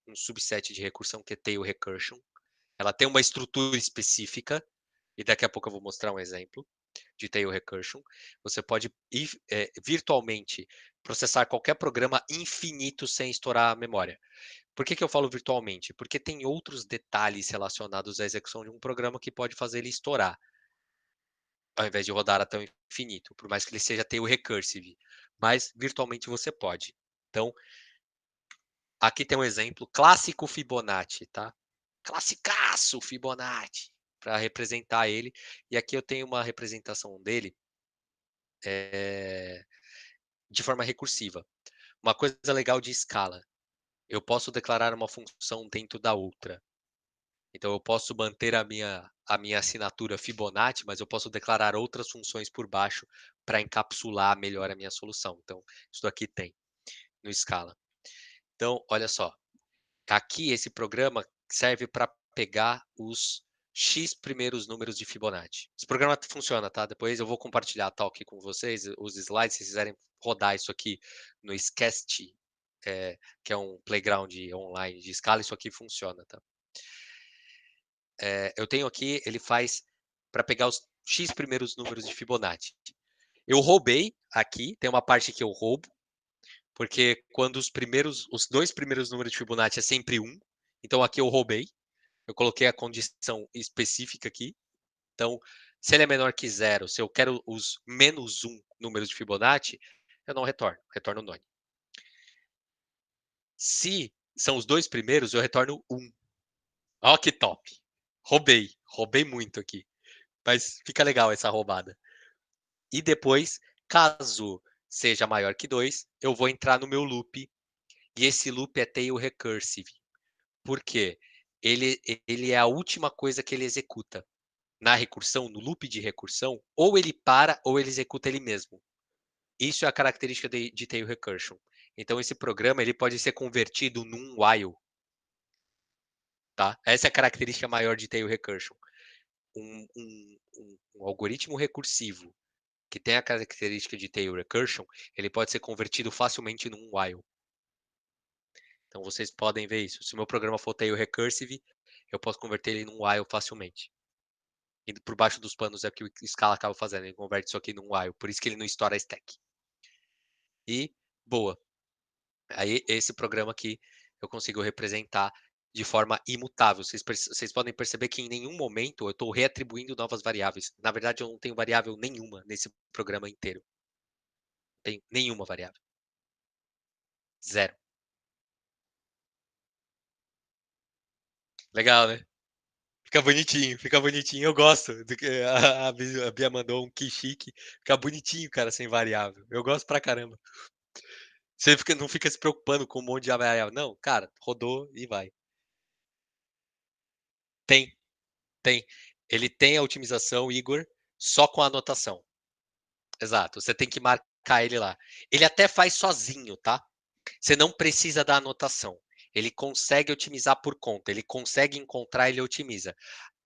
um subset de recursão que é tail recursion. Ela tem uma estrutura específica, e daqui a pouco eu vou mostrar um exemplo. de tail recursion. Você pode virtualmente processar qualquer programa infinito sem estourar a memória. Por que eu falo virtualmente? Porque tem outros detalhes relacionados à execução de um programa que pode fazer ele estourar, ao invés de rodar até o infinito, por mais que ele seja tail recursive. Mas virtualmente você pode. Então, aqui tem um exemplo clássico Fibonacci, tá? Classicaço Fibonacci, para representar ele. E aqui eu tenho uma representação dele de forma recursiva. Uma coisa legal de escala, eu posso declarar uma função dentro da outra. Então eu posso manter a minha assinatura Fibonacci, mas eu posso declarar outras funções por baixo para encapsular melhor a minha solução. Então, isso aqui tem no Scala. Então, olha só. Aqui esse programa serve para pegar os X primeiros números de Fibonacci. Esse programa funciona, tá? Depois eu vou compartilhar a talk com vocês, os slides, se vocês quiserem rodar isso aqui no Scast, que é um playground online de Scala, isso aqui funciona, tá? Eu tenho aqui, ele faz para pegar os X primeiros números de Fibonacci. Eu roubei aqui, tem uma parte que eu roubo, porque quando os dois primeiros números de Fibonacci é sempre 1, então aqui eu roubei, eu coloquei a condição específica aqui. Então, se ele é menor que 0, se eu quero os menos 1 números de Fibonacci, eu não retorno none. Se são os dois primeiros, eu retorno 1. Ó que top! Roubei muito aqui. Mas fica legal essa roubada. E depois, caso seja maior que 2, eu vou entrar no meu loop. E esse loop é tail recursive. Por quê? Ele é a última coisa que ele executa. Na recursão, no loop de recursão, ou ele para ou ele executa ele mesmo. Isso é a característica de tail recursion. Então, esse programa ele pode ser convertido num while. Tá? Essa é a característica maior de tail recursion. Um algoritmo recursivo que tem a característica de tail recursion, ele pode ser convertido facilmente num while. Então vocês podem ver isso. Se o meu programa for tail recursive, eu posso converter ele num while facilmente. E por baixo dos panos é o que o Scala acaba fazendo, ele converte isso aqui num while, por isso que ele não estoura a stack. E boa. Aí esse programa aqui eu consigo representar de forma imutável. Vocês podem perceber que em nenhum momento eu estou reatribuindo novas variáveis. Na verdade, eu não tenho variável nenhuma nesse programa inteiro. Não tenho nenhuma variável. Zero. Legal, né? Fica bonitinho. Eu gosto. A Bia mandou um que chique. Fica bonitinho, cara, sem variável. Eu gosto pra caramba. Você não fica se preocupando com um monte de variável. Não, cara, rodou e vai. Tem. Ele tem a otimização, Igor, só com a anotação. Exato. Você tem que marcar ele lá. Ele até faz sozinho, tá? Você não precisa da anotação. Ele consegue otimizar por conta. Ele consegue encontrar, ele otimiza.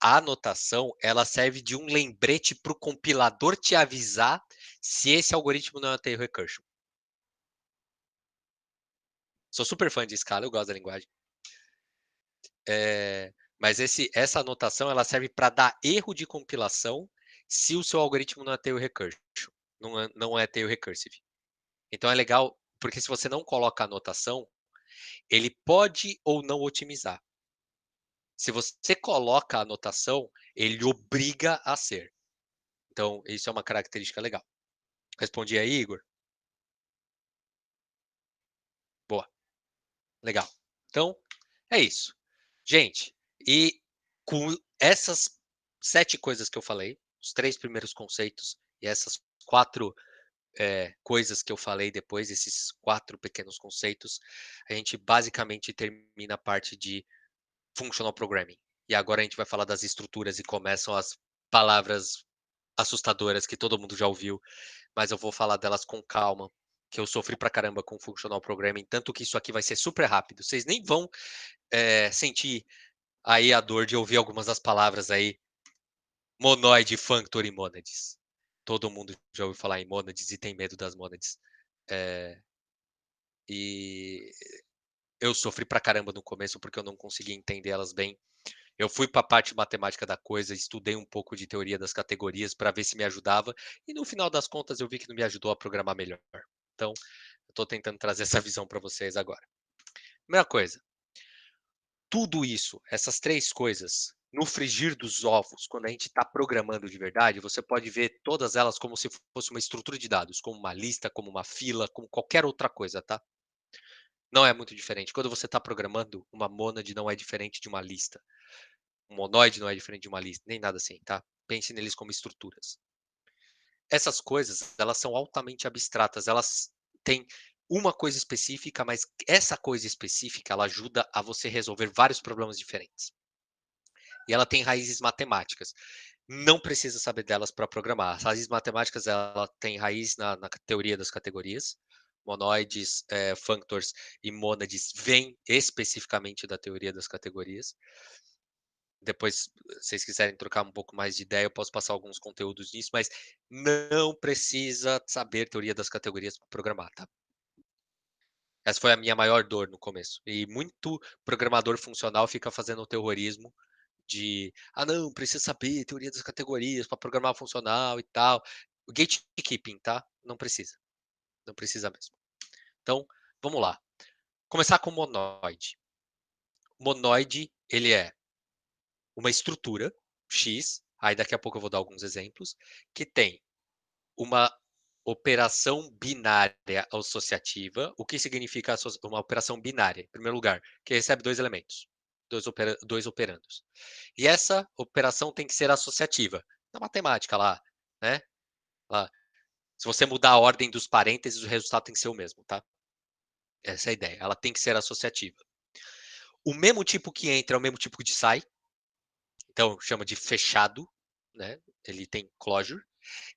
A anotação, ela serve de um lembrete para o compilador te avisar se esse algoritmo não é tail recursion. Sou super fã de Scala, eu gosto da linguagem. Mas essa anotação, ela serve para dar erro de compilação se o seu algoritmo não é tail recursion. Não é tail recursive. Então é legal, porque se você não coloca a anotação, ele pode ou não otimizar. Se você coloca a anotação, ele obriga a ser. Então, isso é uma característica legal. Respondi aí, Igor? Boa. Legal. Então, é isso. Gente, e com essas 7 coisas que eu falei, os 3 primeiros conceitos e essas 4 coisas que eu falei depois, esses 4 pequenos conceitos, a gente basicamente termina a parte de functional programming. E agora a gente vai falar das estruturas e começam as palavras assustadoras que todo mundo já ouviu, mas eu vou falar delas com calma, que eu sofri pra caramba com functional programming, tanto que isso aqui vai ser super rápido. Vocês nem vão sentir aí a dor de ouvir algumas das palavras aí, monoide, functor e monads. Todo mundo já ouviu falar em monads e tem medo das monads. E eu sofri pra caramba no começo porque eu não conseguia entender elas bem. Eu fui para a parte matemática da coisa, estudei um pouco de teoria das categorias para ver se me ajudava, e no final das contas eu vi que não me ajudou a programar melhor. Então, eu estou tentando trazer essa visão para vocês agora. Primeira coisa, tudo isso, essas 3 coisas, no frigir dos ovos, quando a gente está programando de verdade, você pode ver todas elas como se fosse uma estrutura de dados, como uma lista, como uma fila, como qualquer outra coisa, tá? Não é muito diferente. Quando você está programando, uma mônade não é diferente de uma lista. Um monoide não é diferente de uma lista, nem nada assim, tá? Pense neles como estruturas. Essas coisas, elas são altamente abstratas, elas têm uma coisa específica, mas essa coisa específica, ela ajuda a você resolver vários problemas diferentes. E ela tem raízes matemáticas. Não precisa saber delas para programar. As raízes matemáticas, ela tem raiz na teoria das categorias. Monoides, functors e mônades vêm especificamente da teoria das categorias. Depois, se vocês quiserem trocar um pouco mais de ideia, eu posso passar alguns conteúdos disso, mas não precisa saber teoria das categorias para programar, tá? Essa foi a minha maior dor no começo. E muito programador funcional fica fazendo o terrorismo de, não, precisa saber teoria das categorias para programar funcional e tal. O gatekeeping, tá? Não precisa. Não precisa mesmo. Então, vamos lá. Começar com monoide. Monoide, ele é uma estrutura X, aí daqui a pouco eu vou dar alguns exemplos, que tem uma operação binária associativa. O que significa uma operação binária? Em primeiro lugar, que recebe 2 elementos, dois operandos. E essa operação tem que ser associativa. Na matemática lá, né? Lá, se você mudar a ordem dos parênteses, o resultado tem que ser o mesmo, tá? Essa é a ideia. Ela tem que ser associativa. O mesmo tipo que entra é o mesmo tipo que sai. Então, chama de fechado, né? Ele tem closure.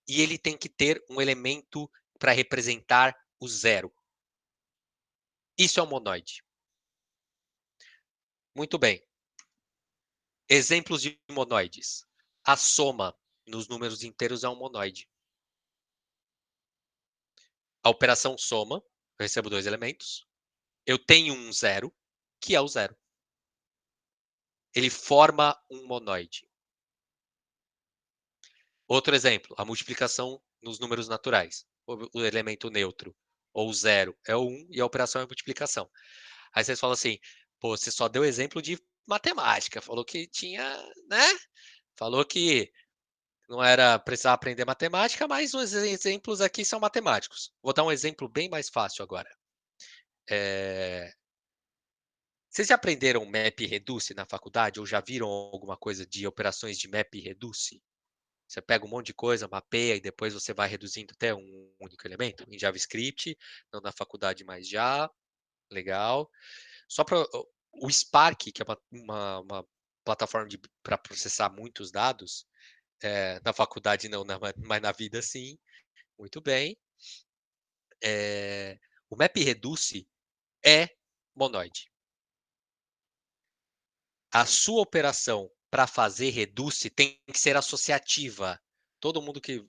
E ele tem que ter um elemento para representar o zero. Isso é um monoide. Muito bem. Exemplos de monoides. A soma nos números inteiros é um monoide. A operação soma, eu recebo 2 elementos. Eu tenho um zero, que é o zero. Ele forma um monoide. Outro exemplo, a multiplicação nos números naturais. O elemento neutro, ou zero, é o 1 e a operação é a multiplicação. Aí vocês falam assim, pô, você só deu exemplo de matemática, falou que tinha, né? Falou que não era precisar aprender matemática, mas os exemplos aqui são matemáticos. Vou dar um exemplo bem mais fácil agora. Vocês já aprenderam map e reduce na faculdade ou já viram alguma coisa de operações de map e reduce? Você pega um monte de coisa, mapeia e depois você vai reduzindo até um único elemento em JavaScript, não na faculdade, mas já. Legal. Só para o Spark, que é uma plataforma para processar muitos dados, na faculdade não, mas na vida sim. Muito bem. O MapReduce é monoide. A sua operação para fazer reduce tem que ser associativa. Todo mundo que,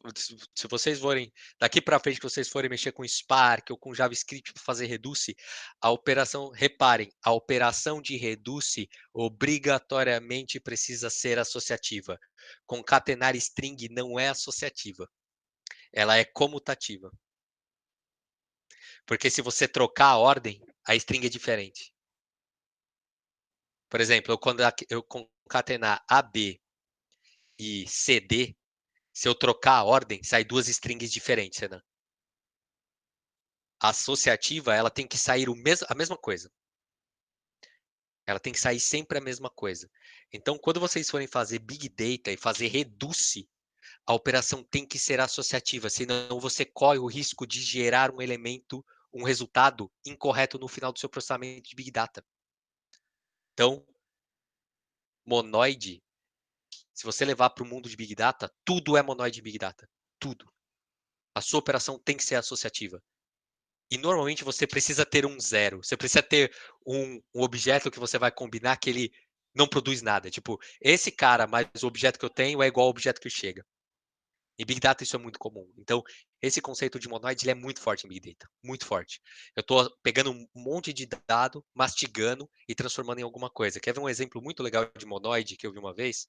se vocês forem, daqui para frente que vocês forem mexer com Spark ou com JavaScript para fazer reduce, a operação, reparem, a operação de reduce obrigatoriamente precisa ser associativa. Concatenar string não é associativa. Ela é comutativa. Porque se você trocar a ordem, a string é diferente. Por exemplo, quando eu concatenar AB e CD, se eu trocar a ordem, sai 2 strings diferentes, Renan. A associativa, ela tem que sair a mesma coisa. Ela tem que sair sempre a mesma coisa. Então, quando vocês forem fazer Big Data e fazer Reduce, a operação tem que ser associativa, senão você corre o risco de gerar um elemento, um resultado incorreto no final do seu processamento de Big Data. Então, monoide, se você levar para o mundo de Big Data, tudo é monoide em Big Data. Tudo. A sua operação tem que ser associativa. E normalmente você precisa ter um zero. Você precisa ter um objeto que você vai combinar que ele não produz nada. Tipo, esse cara mais o objeto que eu tenho é igual ao objeto que chega. Em Big Data isso é muito comum. Então, Esse conceito de monoide, ele é muito forte em Big Data, muito forte. Eu estou pegando um monte de dado, mastigando e transformando em alguma coisa. Quer ver um exemplo muito legal de monoide que eu vi uma vez?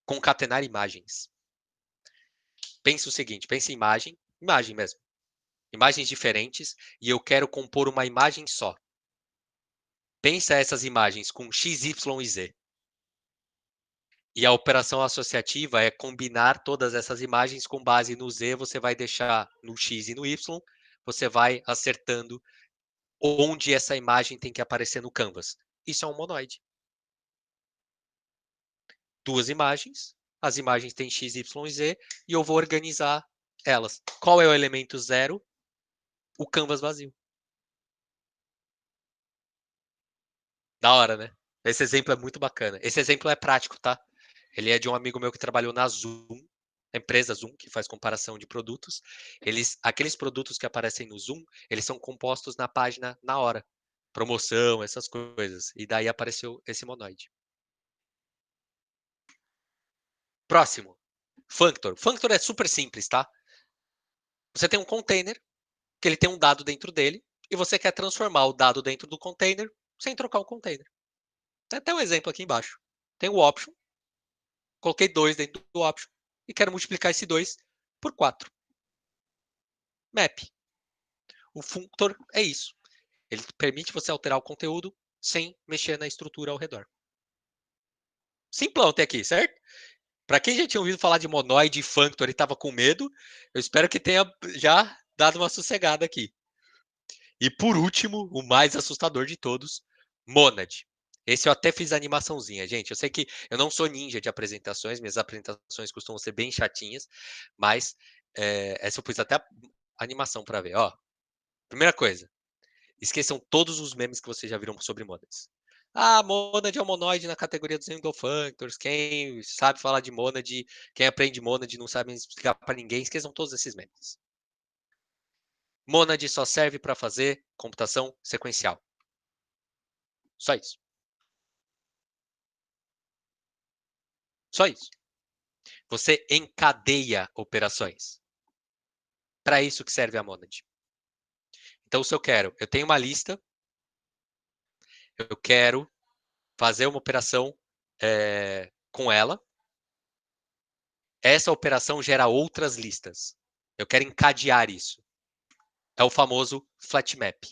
Concatenar imagens. Pensa o seguinte, pensa em imagem mesmo. Imagens diferentes, e eu quero compor uma imagem só. Pensa essas imagens com X, Y e Z. E a operação associativa é combinar todas essas imagens com base no Z, você vai deixar no X e no Y, você vai acertando onde essa imagem tem que aparecer no canvas. Isso é um monoide. Duas imagens, as imagens têm X, Y e Z, e eu vou organizar elas. Qual é o elemento zero? O canvas vazio. Da hora, né? Esse exemplo é muito bacana. Esse exemplo é prático, tá? Ele é de um amigo meu que trabalhou na Zoom, a empresa Zoom, que faz comparação de produtos. Aqueles produtos que aparecem no Zoom, eles são compostos na página na hora. Promoção, essas coisas. E daí apareceu esse monoide. Próximo. Functor. Functor é super simples, tá? Você tem um container, que ele tem um dado dentro dele, e você quer transformar o dado dentro do container sem trocar o container. Tem até um exemplo aqui embaixo. Tem o option, coloquei 2 dentro do option, e quero multiplicar esse 2 por 4. Map. O functor é isso. Ele permite você alterar o conteúdo sem mexer na estrutura ao redor. Simplão até aqui, certo? Para quem já tinha ouvido falar de monoide e functor e estava com medo, eu espero que tenha já dado uma sossegada aqui. E por último, o mais assustador de todos, monad. Esse eu até fiz a animaçãozinha, gente. Eu sei que eu não sou ninja de apresentações, minhas apresentações costumam ser bem chatinhas, mas essa eu pus até a animação para ver. Ó, primeira coisa, esqueçam todos os memes que vocês já viram sobre monads. Ah, monad é um monoide na categoria dos endofunctors. Quem sabe falar de monad, quem aprende monad não sabe explicar para ninguém. Esqueçam todos esses memes. Monad só serve para fazer computação sequencial. Só isso. Só isso. Você encadeia operações. Para isso que serve a monad. Então, se eu tenho uma lista, eu quero fazer uma operação com ela. Essa operação gera outras listas. Eu quero encadear isso. É o famoso flat map.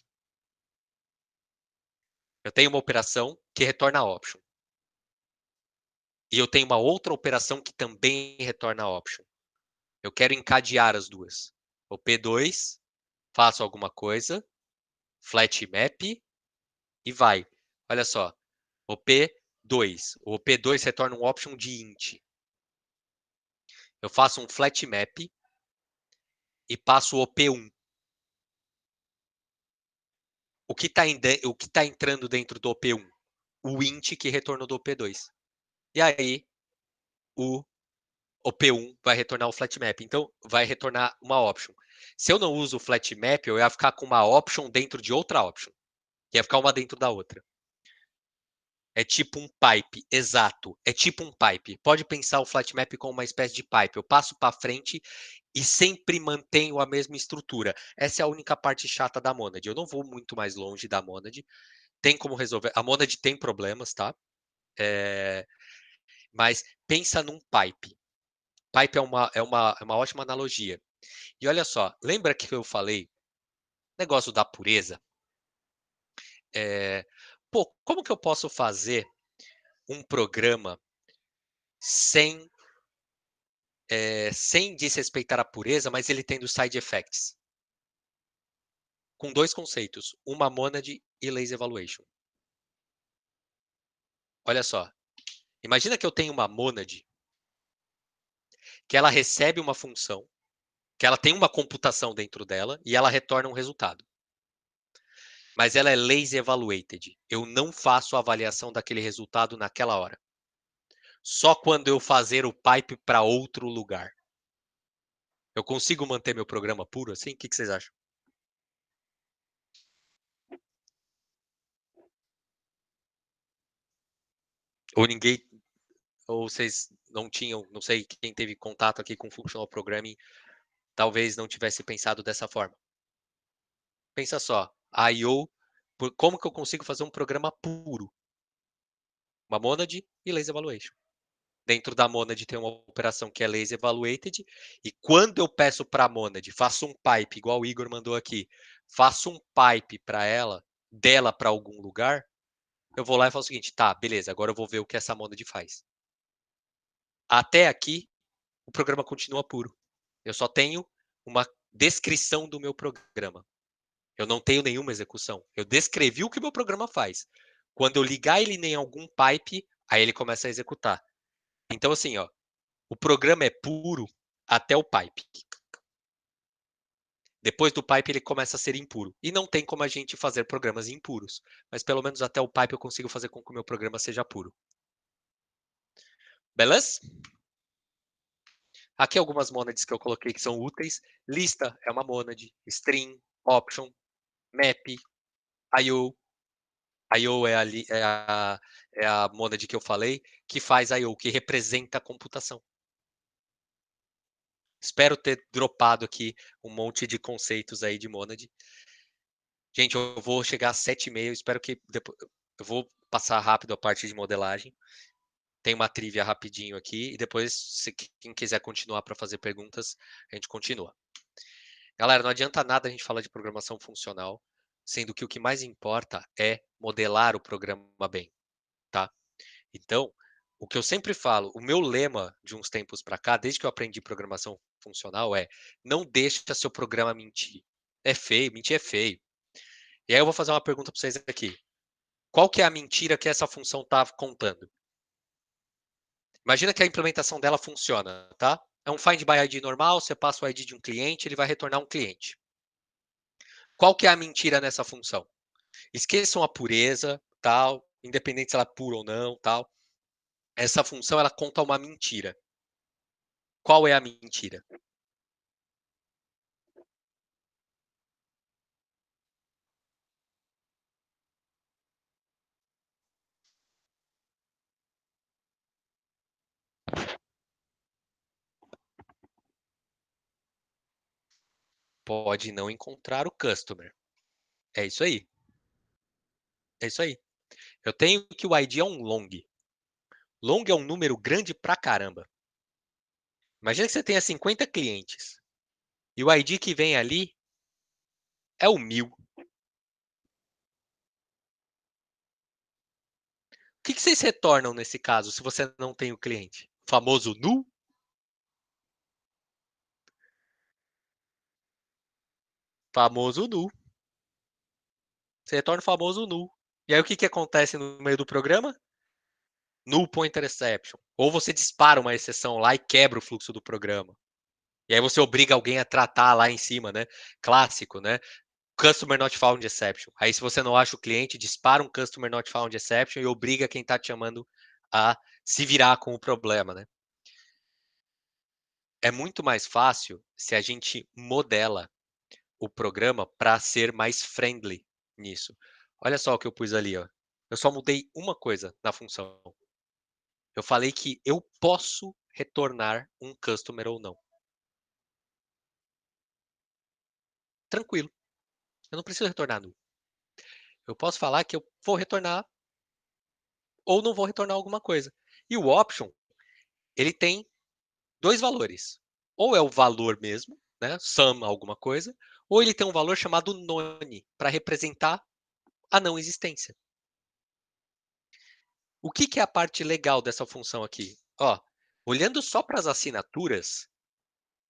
Eu tenho uma operação que retorna option. E eu tenho uma outra operação que também retorna option. Eu quero encadear as duas. O P2, faço alguma coisa, flat map e vai. Olha só, o P2. O P2 retorna um option de int. Eu faço um flat map e passo o P1. O que está entrando dentro do P1? O int que retornou do P2. E aí, o P1 vai retornar o flat map. Então, vai retornar uma option. Se eu não uso o flat map, eu ia ficar com uma option dentro de outra option. Ia ficar uma dentro da outra. É tipo um pipe, exato. É tipo um pipe. Pode pensar o flat map como uma espécie de pipe. Eu passo para frente e sempre mantenho a mesma estrutura. Essa é a única parte chata da monad. Eu não vou muito mais longe da monad. Tem como resolver. A monad tem problemas, tá? Mas pensa num pipe. Pipe é uma ótima analogia. E olha só, lembra que eu falei negócio da pureza? Como que eu posso fazer um programa sem desrespeitar a pureza, mas ele tendo side effects? Com dois conceitos, uma monad e lazy evaluation. Olha só, imagina que eu tenho uma monad que ela recebe uma função, que ela tem uma computação dentro dela e ela retorna um resultado. Mas ela é lazy evaluated. Eu não faço a avaliação daquele resultado naquela hora. Só quando eu fazer o pipe para outro lugar. Eu consigo manter meu programa puro assim? O que vocês acham? Ou ninguém. Ou vocês não tinham, não sei quem teve contato aqui com Functional Programming, talvez não tivesse pensado dessa forma. Pensa só, a I/O, como que eu consigo fazer um programa puro? Uma monad e lazy evaluation. Dentro da monad tem uma operação que é lazy evaluated, e quando eu peço para a monad, faço um pipe, igual o Igor mandou aqui, faço um pipe para ela, dela para algum lugar, eu vou lá e falo o seguinte, tá, beleza, agora eu vou ver o que essa monad faz. Até aqui, o programa continua puro. Eu só tenho uma descrição do meu programa. Eu não tenho nenhuma execução. Eu descrevi o que o meu programa faz. Quando eu ligar ele em algum pipe, aí ele começa a executar. Então, assim, ó, o programa é puro até o pipe. Depois do pipe, ele começa a ser impuro. E não tem como a gente fazer programas impuros. Mas pelo menos até o pipe eu consigo fazer com que o meu programa seja puro. Beleza? Aqui algumas monads que eu coloquei que são úteis. Lista é uma monad. String, option, map, I/O. I/O é a monad que eu falei, que faz I/O, que representa a computação. Espero ter dropado aqui um monte de conceitos aí de monad. Gente, eu vou chegar às 7h30, espero que depois, eu vou passar rápido a parte de modelagem. Tem uma trivia rapidinho aqui e depois, se quem quiser continuar para fazer perguntas, a gente continua. Galera, não adianta nada a gente falar de programação funcional, sendo que o que mais importa é modelar o programa bem, tá? Então, o que eu sempre falo, o meu lema de uns tempos para cá, desde que eu aprendi programação funcional, é não deixa seu programa mentir. É feio, mentir é feio. E aí eu vou fazer uma pergunta para vocês aqui. Qual que é a mentira que essa função está contando? Imagina que a implementação dela funciona, tá? É um find by ID normal, você passa o ID de um cliente, ele vai retornar um cliente. Qual que é a mentira nessa função? Esqueçam a pureza, tal, independente se ela é pura ou não, tal. Essa função ela conta uma mentira. Qual é a mentira? Pode não encontrar o customer. É isso aí. É isso aí. Eu tenho que o ID é um long. Long é um número grande pra caramba. Imagina que você tenha 50 clientes. E o ID que vem ali é o 1000. O que vocês retornam nesse caso, se você não tem o cliente? O famoso null? Famoso null. Você retorna o famoso null. E aí o que acontece no meio do programa? Null pointer exception. Ou você dispara uma exceção lá e quebra o fluxo do programa. E aí você obriga alguém a tratar lá em cima, né? Clássico, né? Customer not found exception. Aí se você não acha o cliente, dispara um customer not found exception e obriga quem está te chamando a se virar com o problema, né? É muito mais fácil se a gente modela o programa para ser mais friendly nisso. Olha só o que eu pus ali, ó. Eu só mudei uma coisa na função. Eu falei que eu posso retornar um customer ou não. Tranquilo. Eu não preciso retornar null. Eu posso falar que eu vou retornar ou não vou retornar alguma coisa. E o option, ele tem dois valores. Ou é o valor mesmo, né, sum alguma coisa, ou ele tem um valor chamado none, para representar a não existência. O que é a parte legal dessa função aqui? Ó, olhando só para as assinaturas,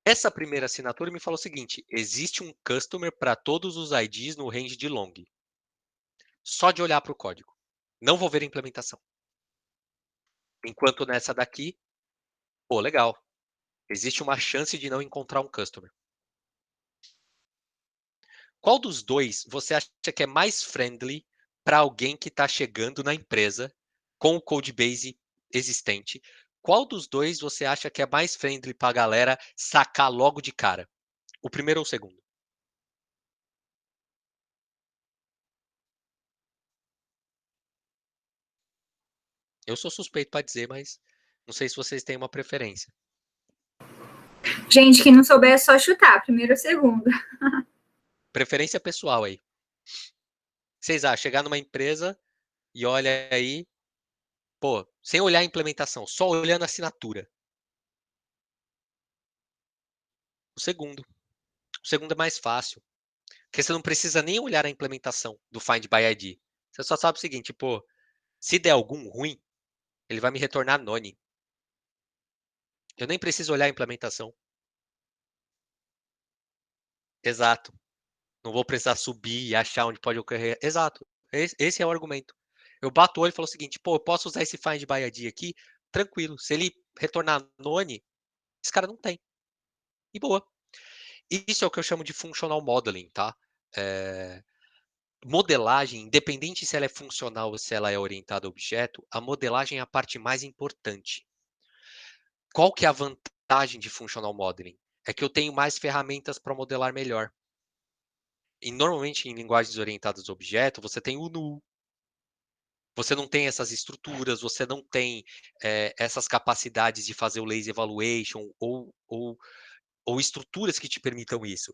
essa primeira assinatura me fala o seguinte, existe um customer para todos os IDs no range de long. Só de olhar para o código. Não vou ver a implementação. Enquanto nessa daqui, pô, legal. Existe uma chance de não encontrar um customer. Qual dos dois você acha que é mais friendly para alguém que está chegando na empresa com o codebase existente? Qual dos dois você acha que é mais friendly para a galera sacar logo de cara? O primeiro ou o segundo? Eu sou suspeito para dizer, mas Não sei se vocês têm uma preferência. Gente, que não souber é só chutar, primeiro ou segundo. Preferência pessoal aí. Vocês acham, chegar numa empresa e olha aí, pô, sem olhar a implementação, só olhando a assinatura. O segundo. O segundo é mais fácil. Porque você não precisa nem olhar a implementação do Find by ID. Você só sabe o seguinte, pô, se der algum ruim, ele vai me retornar none. Eu nem preciso olhar a implementação. Exato. Não vou precisar subir e achar onde pode ocorrer. Exato. Esse é o argumento. Eu bato o olho e falo o seguinte, pô, eu posso usar esse Find by ID aqui? Tranquilo. Se ele retornar none, esse cara não tem. E boa. Isso é o que eu chamo de functional modeling, tá? Modelagem, independente se ela é funcional ou se ela é orientada a objeto, a modelagem é a parte mais importante. Qual que é a vantagem de functional modeling? É que eu tenho mais ferramentas para modelar melhor. E normalmente em linguagens orientadas a objeto, você tem o null. Você não tem essas estruturas, você não tem essas capacidades de fazer o lazy evaluation ou estruturas que te permitam isso.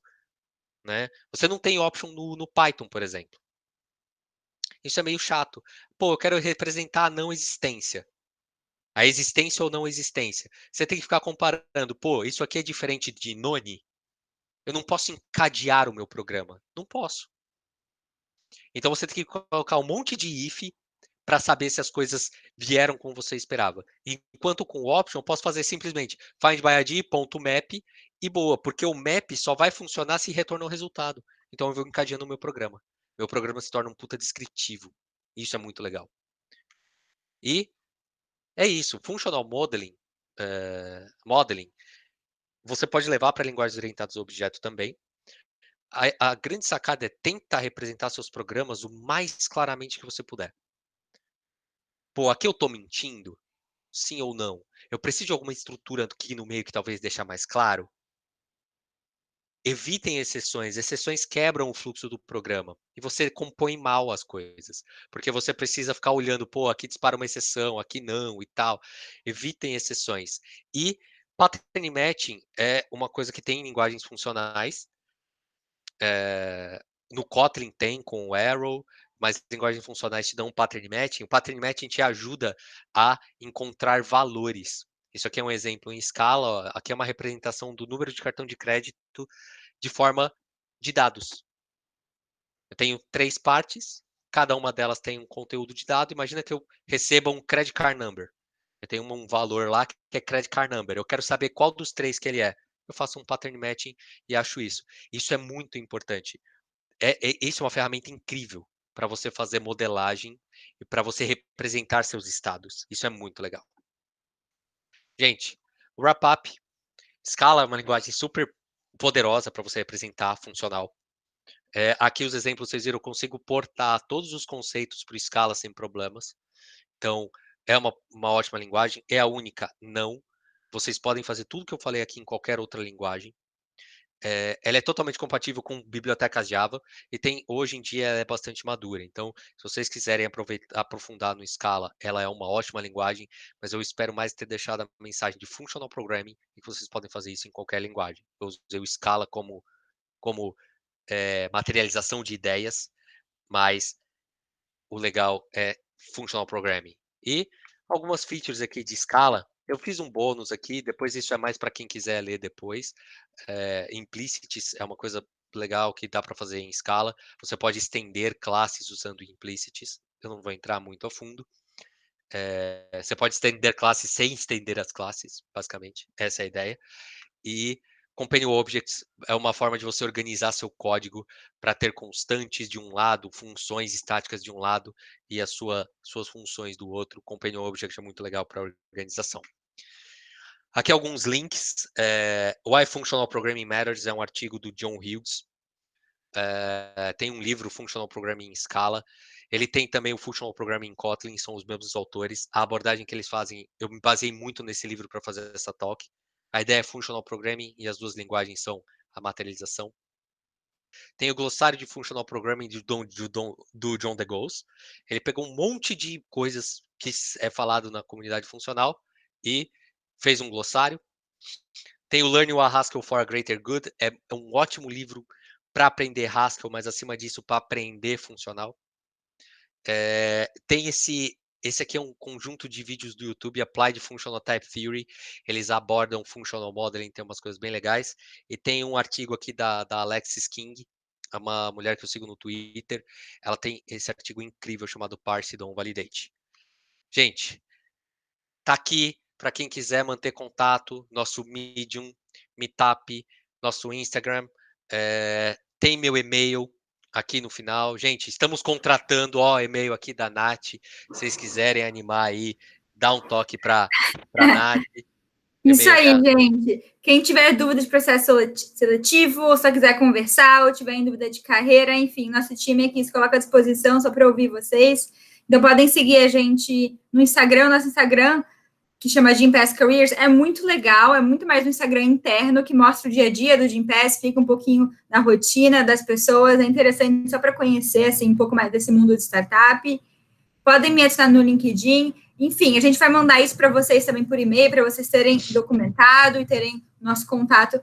Né? Você não tem option no Python, por exemplo. Isso é meio chato. Pô, eu quero representar a não existência. A existência ou não existência. Você tem que ficar comparando. Pô, isso aqui é diferente de none? Eu não posso encadear o meu programa. Não posso. Então você tem que colocar um monte de if para saber se as coisas vieram como você esperava. Enquanto com o option, eu posso fazer simplesmente find by id.map e boa, porque o map só vai funcionar se retornar o resultado. Então eu vou encadeando o meu programa. Meu programa se torna um puta descritivo. Isso é muito legal. E é isso. Functional modeling, você pode levar para linguagens orientadas a objeto também. A grande sacada é tentar representar seus programas o mais claramente que você puder. Pô, aqui eu estou mentindo? Sim ou não? Eu preciso de alguma estrutura aqui no meio que talvez deixar mais claro? Evitem exceções. Exceções quebram o fluxo do programa. E você compõe mal as coisas. Porque você precisa ficar olhando, pô, aqui dispara uma exceção, aqui não e tal. Evitem exceções. E pattern matching é uma coisa que tem em linguagens funcionais. No Kotlin tem com o Arrow, mas linguagens funcionais te dão um pattern matching. O pattern matching te ajuda a encontrar valores. Isso aqui é um exemplo em escala. Aqui é uma representação do número de cartão de crédito de forma de dados. Eu tenho 3 partes, cada uma delas tem um conteúdo de dado. Imagina que eu receba um credit card number. Eu tenho um valor lá que é credit card number. Eu quero saber qual dos 3 que ele é. Eu faço um pattern matching e acho isso. Isso é muito importante. Isso é uma ferramenta incrível para você fazer modelagem e para você representar seus estados. Isso é muito legal. Gente, o wrap-up. Scala é uma linguagem super poderosa para você representar funcional. Aqui os exemplos, vocês viram, eu consigo portar todos os conceitos para o Scala sem problemas. Então, é uma ótima linguagem. É a única? Não. Vocês podem fazer tudo que eu falei aqui em qualquer outra linguagem. Ela é totalmente compatível com bibliotecas Java e hoje em dia ela é bastante madura. Então, se vocês quiserem aprofundar no Scala, ela é uma ótima linguagem, mas eu espero mais ter deixado a mensagem de functional programming e que vocês podem fazer isso em qualquer linguagem. Eu usei o Scala como materialização de ideias, mas o legal é functional programming. E algumas features aqui de Scala. Eu fiz um bônus aqui, depois isso é mais para quem quiser ler depois. Implicits é uma coisa legal que dá para fazer em Scala. Você pode estender classes usando implicits. Eu não vou entrar muito a fundo. Você pode estender classes sem estender as classes, basicamente. Essa é a ideia. E Companion Objects é uma forma de você organizar seu código para ter constantes de um lado, funções estáticas de um lado e as suas funções do outro. Companion Object é muito legal para organização. Aqui alguns links. Why Functional Programming Matters é um artigo do John Hughes. Tem um livro, Functional Programming em Scala. Ele tem também o Functional Programming em Kotlin, são os mesmos autores. A abordagem que eles fazem, eu me baseei muito nesse livro para fazer essa talk. A ideia é Functional Programming e as duas linguagens são a materialização. Tem o glossário de Functional Programming do John DeGoes. Ele pegou um monte de coisas que é falado na comunidade funcional e fez um glossário. Tem o Learning a Haskell for a Greater Good, é um ótimo livro para aprender Haskell, mas acima disso para aprender funcional. Tem esse aqui é um conjunto de vídeos do YouTube, Applied Functional Type Theory, eles abordam Functional Modeling, tem umas coisas bem legais, e tem um artigo aqui da Alexis King, é uma mulher que eu sigo no Twitter, ela tem esse artigo incrível chamado Parse Don't Validate. Gente, tá aqui para quem quiser manter contato, nosso Medium, Meetup, nosso Instagram, tem meu e-mail aqui no final. Gente, estamos contratando, e-mail aqui da Nath, se vocês quiserem animar aí, dá um toque para Nath. Isso aí, gente. Quem tiver dúvida de processo seletivo, ou só quiser conversar, ou tiver em dúvida de carreira, enfim, nosso time aqui se coloca à disposição só para ouvir vocês. Então, podem seguir a gente no Instagram, nosso Instagram, que chama Gympass Careers, é muito legal, é muito mais um Instagram interno, que mostra o dia a dia do Gympass, fica um pouquinho na rotina das pessoas, é interessante só para conhecer, assim, um pouco mais desse mundo de startup. Podem me adicionar no LinkedIn, enfim, a gente vai mandar isso para vocês também por e-mail, para vocês terem documentado e terem nosso contato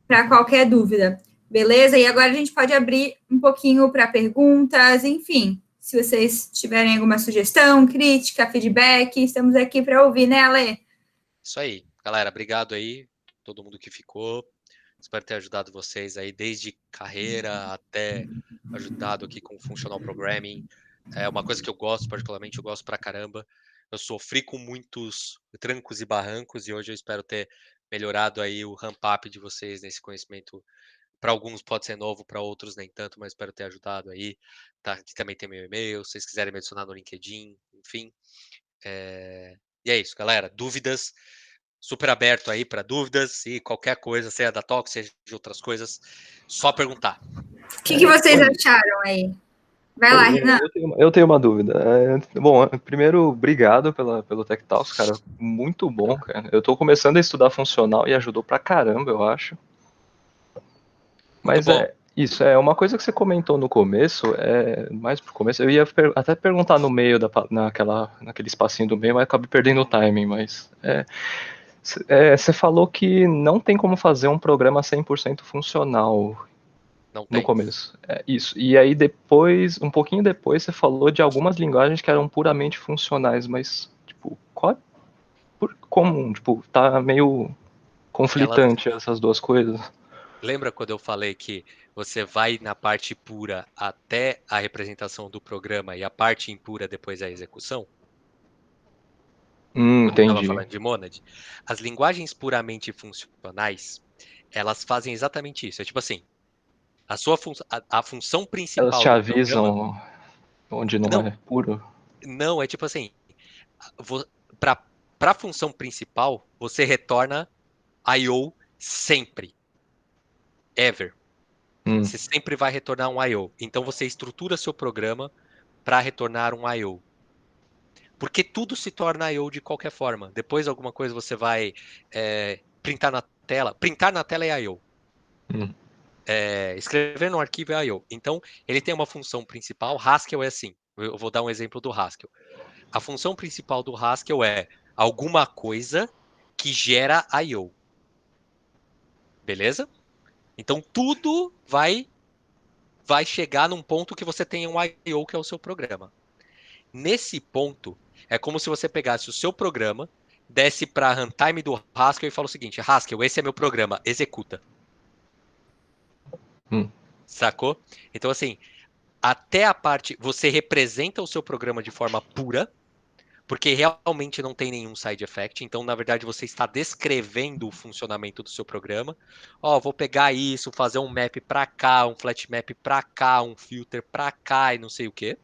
para qualquer dúvida, beleza? E agora a gente pode abrir um pouquinho para perguntas, enfim, se vocês tiverem alguma sugestão, crítica, feedback, estamos aqui para ouvir, né, Ale? Isso aí. Galera, obrigado aí, todo mundo que ficou. Espero ter ajudado vocês aí, desde carreira até ajudado aqui com Functional Programming. É uma coisa que eu gosto, particularmente, eu gosto pra caramba. Eu sofri com muitos trancos e barrancos e hoje eu espero ter melhorado aí o ramp-up de vocês nesse conhecimento. Para alguns pode ser novo, para outros nem tanto, mas espero ter ajudado aí. Tá? Aqui também tem meu e-mail, se vocês quiserem me adicionar no LinkedIn, enfim. E é isso, galera. Dúvidas, super aberto aí para dúvidas e qualquer coisa, seja da Talk, seja de outras coisas, só perguntar. O que vocês acharam aí? Vai lá, Renan. Eu tenho uma dúvida. Bom, primeiro, obrigado pelo Tech Talks, cara. Muito bom, cara. Eu tô começando a estudar funcional e ajudou pra caramba, eu acho. Mas isso, uma coisa que você comentou no começo, mais pro começo, eu ia até perguntar no meio, naquele espacinho do meio, mas acabei perdendo o timing, mas... você falou que não tem como fazer um programa 100% funcional. Não tem. No começo. Isso. E aí depois, um pouquinho depois, você falou de algumas linguagens que eram puramente funcionais, mas, tipo, como? Tipo, tá meio conflitante essas duas coisas. Lembra quando eu falei que você vai na parte pura até a representação do programa e a parte impura depois é a execução? Quando eu estava falando de Monad. As linguagens puramente funcionais, elas fazem exatamente isso. É tipo assim, a função principal Elas te avisam onde não é puro? Não, é tipo assim, para a função principal, você retorna I/O sempre. Ever. Você sempre vai retornar um I/O. Então você estrutura seu programa para retornar um I/O. Porque tudo se torna I/O de qualquer forma. Depois alguma coisa você vai printar na tela. Printar na tela é I/O. Escrever no arquivo é I/O. Então ele tem uma função principal. Haskell é assim. Eu vou dar um exemplo do Haskell. A função principal do Haskell é alguma coisa que gera I/O. Beleza? Então tudo vai chegar num ponto que você tenha um I/O, que é o seu programa. Nesse ponto, é como se você pegasse o seu programa, desse para a runtime do Haskell e fala o seguinte: Haskell, esse é meu programa, executa. Sacou? Então, assim, até a parte... Você representa o seu programa de forma pura, porque realmente não tem nenhum side effect. Então, na verdade, você está descrevendo o funcionamento do seu programa. Vou pegar isso, fazer um map para cá, um flat map para cá, um filter para cá e não sei o quê.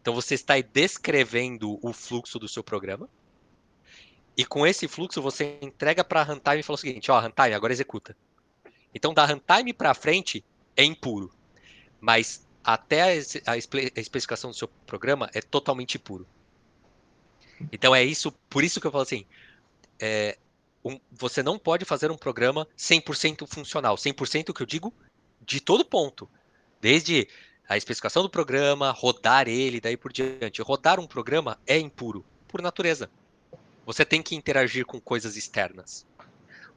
Então, você está descrevendo o fluxo do seu programa. E com esse fluxo, você entrega para a runtime e fala o seguinte: runtime, agora executa. Então, da runtime para frente, é impuro. Mas até a especificação do seu programa é totalmente puro. Então é isso, por isso que eu falo assim, você não pode fazer um programa 100% funcional. 100% que eu digo de todo ponto. Desde a especificação do programa, rodar ele, daí por diante. Rodar um programa é impuro, por natureza. você tem que interagir com coisas externas.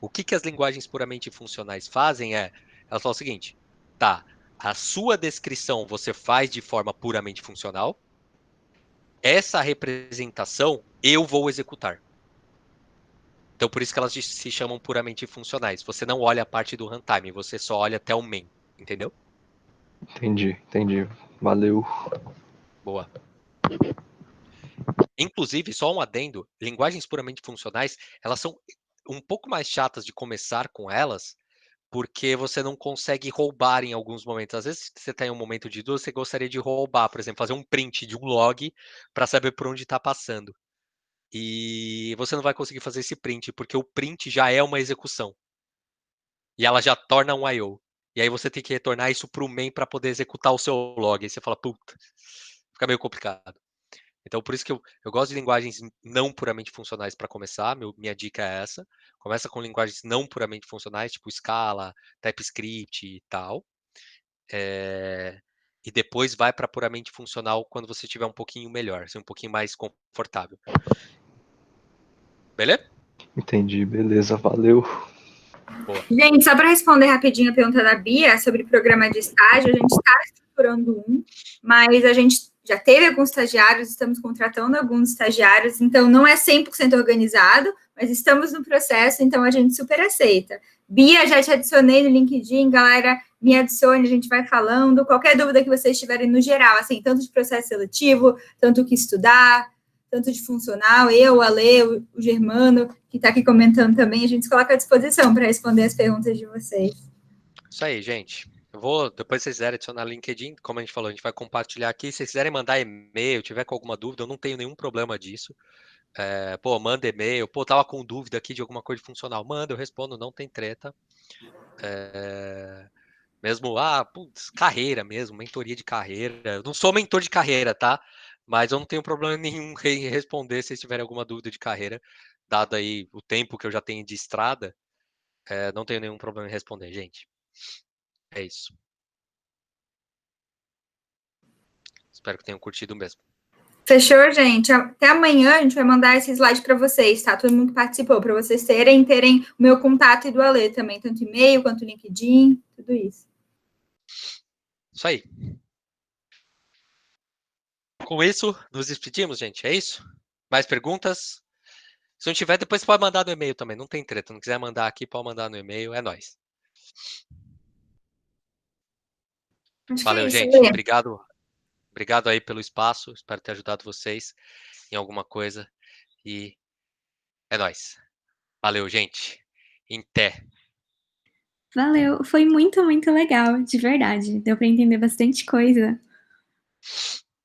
O que as linguagens puramente funcionais fazem elas falam o seguinte, tá, a sua descrição você faz de forma puramente funcional, essa representação eu vou executar. Então, por isso que elas se chamam puramente funcionais. Você não olha a parte do runtime, você só olha até o main, entendeu? Entendi. Valeu. Boa. Inclusive, só um adendo, linguagens puramente funcionais, elas são um pouco mais chatas de começar com elas, porque você não consegue roubar em alguns momentos. Às vezes você está em um momento de dúvida, você gostaria de roubar, por exemplo, fazer um print de um log para saber por onde está passando. E você não vai conseguir fazer esse print, porque o print já é uma execução. E ela já torna um I/O. E aí você tem que retornar isso para o main para poder executar o seu log. Aí você fala, puta, fica meio complicado. Então, por isso que eu gosto de linguagens não puramente funcionais para começar. Minha dica é essa. Começa com linguagens não puramente funcionais, tipo Scala, TypeScript e tal. E depois vai para puramente funcional quando você estiver um pouquinho melhor, assim, um pouquinho mais confortável. Beleza? Entendi, beleza, valeu. Boa. Gente, só para responder rapidinho a pergunta da Bia sobre programa de estágio, a gente está estruturando mas a gente já teve alguns estagiários, estamos contratando alguns estagiários, então não é 100% organizado, mas estamos no processo, então a gente super aceita. Bia, já te adicionei no LinkedIn, galera, me adicione, a gente vai falando. Qualquer dúvida que vocês tiverem no geral, assim, tanto de processo seletivo, tanto o que estudar, tanto de funcional, eu, a Lê, o Germano, que está aqui comentando também, a gente se coloca à disposição para responder as perguntas de vocês. Isso aí, gente. Eu vou, depois vocês quiserem adicionar LinkedIn, como a gente falou, a gente vai compartilhar aqui. Se vocês quiserem mandar e-mail, tiver com alguma dúvida, eu não tenho nenhum problema disso. Manda e-mail. Tava com dúvida aqui de alguma coisa funcional. Manda, eu respondo, não tem treta. Mesmo, putz, carreira mesmo, mentoria de carreira. Eu não sou mentor de carreira, tá? Mas eu não tenho problema nenhum em responder se vocês tiverem alguma dúvida de carreira, dado aí o tempo que eu já tenho de estrada. Não tenho nenhum problema em responder, gente. É isso. Espero que tenham curtido mesmo. Fechou, gente? Até amanhã a gente vai mandar esse slide para vocês, tá? Todo mundo que participou, para vocês terem o meu contato e do Alê também, tanto e-mail quanto LinkedIn, tudo isso. Isso aí. Com isso, nos despedimos, gente. É isso? Mais perguntas? Se não tiver, depois pode mandar no e-mail também. Não tem treta. Se não quiser mandar aqui, pode mandar no e-mail. É nóis. Valeu, gente. Alê. Obrigado. Obrigado aí pelo espaço. Espero ter ajudado vocês em alguma coisa. E é nóis. Valeu, gente. Em té. Valeu, foi muito, muito legal, de verdade. Deu para entender bastante coisa.